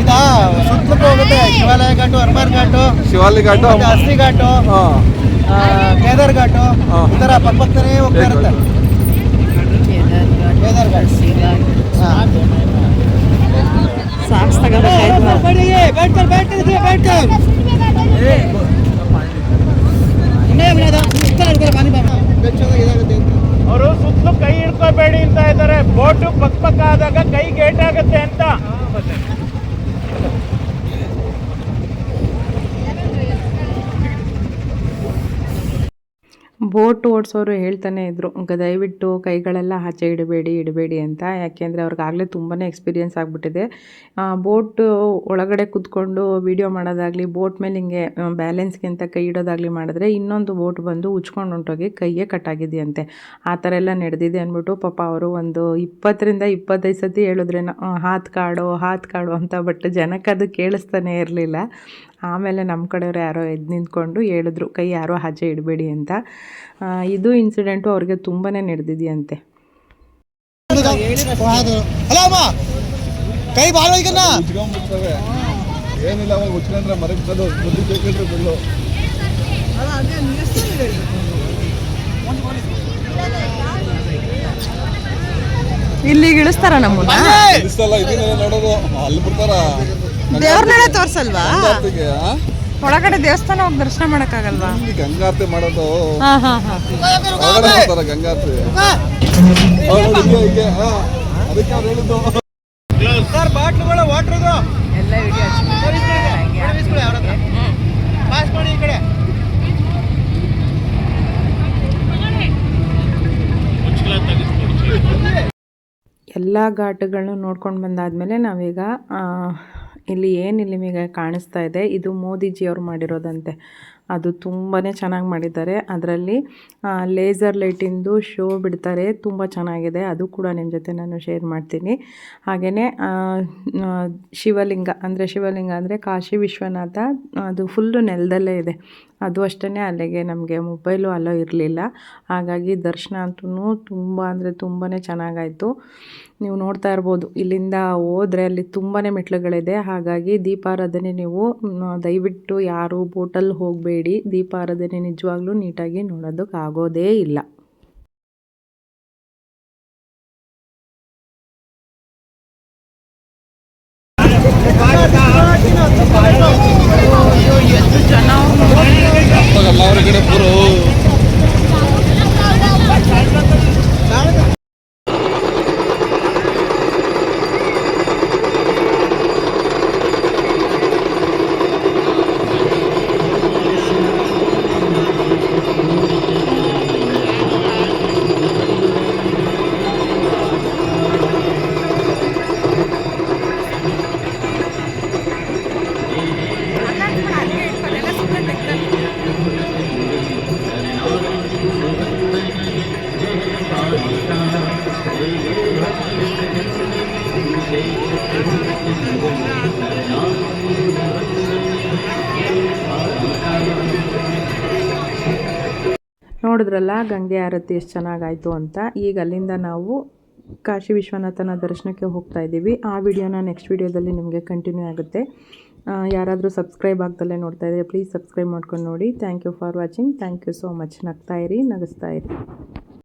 ಇದಾ ಸುತ್ತಲೂ ಹೋಗುತ್ತೆ. ಶಿವಾಲಯ ಘಾಟು, ಹನುಮಾನ್ ಘಾಟು, ಶಿವಾಲಿ ಘಾಟು, ಅಸ್ತಿ ಘಾಟು, ಕೇದಾರ್ ಘಾಟು, ಈ ಥರ ಪಕ್ಕನೇ ಹೋಗ್ತಾ ಇರುತ್ತೆ. ಕೇದಾರ್ ಘಾಟ್ ಸಾಕ್ಸ್ ಅವರು ಸುತ್ತಲೂ ಕೈ ಹಿಡ್ಕೋಬೇಡಿ ಅಂತ ಇದ್ದಾರೆ. ಬೋಟು ಪಕ್ಕ ಆದಾಗ ಕೈ ಗೇಟ್ ಆಗುತ್ತೆ ಅಂತ. ಬೋಟ್ ಓಡಿಸೋರು ಹೇಳ್ತಾನೆ ಇದ್ದರು, ದಯವಿಟ್ಟು ಕೈಗಳೆಲ್ಲ ಆಚೆ ಇಡಬೇಡಿ ಅಂತ. ಯಾಕೆಂದರೆ ಅವ್ರಿಗಾಗಲೇ ತುಂಬಾ ಎಕ್ಸ್ಪೀರಿಯೆನ್ಸ್ ಆಗಿಬಿಟ್ಟಿದೆ. ಬೋಟು ಒಳಗಡೆ ಕೂತ್ಕೊಂಡು ವೀಡಿಯೋ ಮಾಡೋದಾಗಲಿ, ಬೋಟ್ ಮೇಲೆ ಹಿಂಗೆ ಬ್ಯಾಲೆನ್ಸ್ಗೆ ಅಂತ ಕೈ ಇಡೋದಾಗಲಿ ಮಾಡಿದ್ರೆ ಇನ್ನೊಂದು ಬೋಟ್ ಬಂದು ಉಚ್ಕೊಂಡು ಹೊಂಟೋಗಿ ಕೈಯೇ ಕಟ್ಟಾಗಿದೆಯಂತೆ. ಆ ಥರ ಎಲ್ಲ ನಡೆದಿದೆ ಅಂದ್ಬಿಟ್ಟು ಪಾಪ ಅವರು ಒಂದು 20ರಿಂದ 25 ಸತಿ ಹೇಳಿದ್ರೇನೋ ಹಾತ್ ಕಾಡು ಅಂತ. ಬಟ್ ಜನಕ್ಕೆ ಅದು ಕೇಳಿಸ್ತಾನೆ ಇರಲಿಲ್ಲ. ಆಮೇಲೆ ನಮ್ಮ ಕಡೆಯವ್ರು ಯಾರೋ ಎದ್ದು ನಿಂತ್ಕೊಂಡು ಹೇಳಿದ್ರು, ಕೈ ಯಾರೋ ಆಚೆ ಇಡಬೇಡಿ ಅಂತ. ಇದು ಇನ್ಸಿಡೆಂಟು ಅವ್ರಿಗೆ ತುಂಬಾ ನಡೆದಿದೆಯಂತೆ. ಕೈ ಬಾಳ ಏನಿಲ್ಲ, ಅವಾಗ ಉಚ್ಕೊಂಡ್ರೆ ಮರಕ್ತದು ಬುದ್ಧಿ ಬೇಕಿದ್ರೆ ಬಿಡು. ಇಲ್ಲಿಗೆ ಇಳಿಸ್ತಾರ ನಮ್ಮನ್ನ? ಇದನ್ನೆಲ್ಲ ನೋಡೋದು ಅಲ್ಲಿ ಬಿಡ್ತಾರ. ದೇವ್ರನ್ನೆಲ್ಲ ತೋರ್ಸಲ್ವಾ? ಗಂಗಾರ್ತಿಗೆ ಒಳಗಡೆ ದೇವಸ್ಥಾನ ಹೋಗಿ ದರ್ಶನ ಮಾಡಕ್ಕಾಗಲ್ವಾ? ಗಂಗಾರ್ತಿ ಮಾಡೋದು ಹಾ ಹಾ ಹಾ. ಒಳಗಡೆ ಮಾಡ್ತಾರ ಗಂಗಾರ್ತಿ. ಅದಕ್ಕೆ ಅವ್ರು ಹೇಳಿದ್ದು ಬಾಟ್ಲುಗಳು ವಾಟ್ರದು ಎಲ್ಲ ವಿಡಿಯೋ ಪಾಸ್ ಮಾಡಿ ಈ ಕಡೆ. ಎಲ್ಲ ಘಾಟುಗಳನ್ನು ನೋಡ್ಕೊಂಡು ಬಂದಾದಮೇಲೆ ನಾವೀಗ ಇಲ್ಲಿ ನಿಮಗೆ ಕಾಣಿಸ್ತಾ ಇದೆ, ಇದು ಮೋದಿಜಿಯವ್ರು ಮಾಡಿರೋದಂತೆ. ಅದು ತುಂಬಾ ಚೆನ್ನಾಗಿ ಮಾಡಿದ್ದಾರೆ. ಅದರಲ್ಲಿ ಲೇಸರ್ ಲೈಟಿಂದು ಶೋ ಬಿಡ್ತಾರೆ, ತುಂಬ ಚೆನ್ನಾಗಿದೆ. ಅದು ಕೂಡ ನಿಮ್ಮ ಜೊತೆ ನಾನು ಶೇರ್ ಮಾಡ್ತೀನಿ. ಹಾಗೆಯೇ ಶಿವಲಿಂಗ ಅಂದರೆ ಕಾಶಿ ವಿಶ್ವನಾಥ, ಅದು ಫುಲ್ಲು ನೆಲದಲ್ಲೇ ಇದೆ. ಅದು ಅಷ್ಟೇ ಅಲ್ಲಿಗೆ ನಮಗೆ ಮೊಬೈಲು ಅಲೋ ಇರಲಿಲ್ಲ. ಹಾಗಾಗಿ ದರ್ಶನ ಅಂತೂ ತುಂಬ ಅಂದರೆ ತುಂಬಾ ಚೆನ್ನಾಗಾಯಿತು. ನೀವು ನೋಡ್ತಾ ಇರ್ಬೋದು, ಇಲ್ಲಿಂದ ಹೋದರೆ ಅಲ್ಲಿ ತುಂಬಾ ಮೆಟ್ಲುಗಳಿದೆ. ಹಾಗಾಗಿ ದೀಪಾರಾಧನೆ ನೀವು ದಯವಿಟ್ಟು ಯಾರು ಬೋಟಲ್ಲಿ ಹೋಗಬೇಡಿ. ದೀಪಾರಾಧನೆ ನಿಜವಾಗ್ಲೂ ನೀಟಾಗಿ ನೋಡೋದಕ್ಕಾಗೋದೇ ಇಲ್ಲ. ಎಷ್ಟು ಜನ ಹೊರಗಡೆ ಬರೋ ನೋಡಿದ್ರಲ್ಲ ಗಂಗೆ ಆರತಿ ಎಷ್ಟು ಚೆನ್ನಾಗಾಯಿತು ಅಂತ. ಈಗ ಅಲ್ಲಿಂದ ನಾವು ಕಾಶಿ ವಿಶ್ವನಾಥನ ದರ್ಶನಕ್ಕೆ ಹೋಗ್ತಾ ಇದ್ದೀವಿ. ಆ ವಿಡಿಯೋನ ನೆಕ್ಸ್ಟ್ ವಿಡಿಯೋದಲ್ಲಿ ನಿಮಗೆ ಕಂಟಿನ್ಯೂ ಆಗುತ್ತೆ. ಯಾರಾದರೂ ಸಬ್ಸ್ಕ್ರೈಬ್ ಆಗ್ದಲ್ಲೇ ನೋಡ್ತಾ ಇದ್ದರೆ ಪ್ಲೀಸ್ ಸಬ್ಸ್ಕ್ರೈಬ್ ಮಾಡ್ಕೊಂಡು ನೋಡಿ. Thank you for watching. Thank you so much. ನಗ್ತಾ ಇರಿ, ನಗಿಸ್ತಾ ಇರಿ.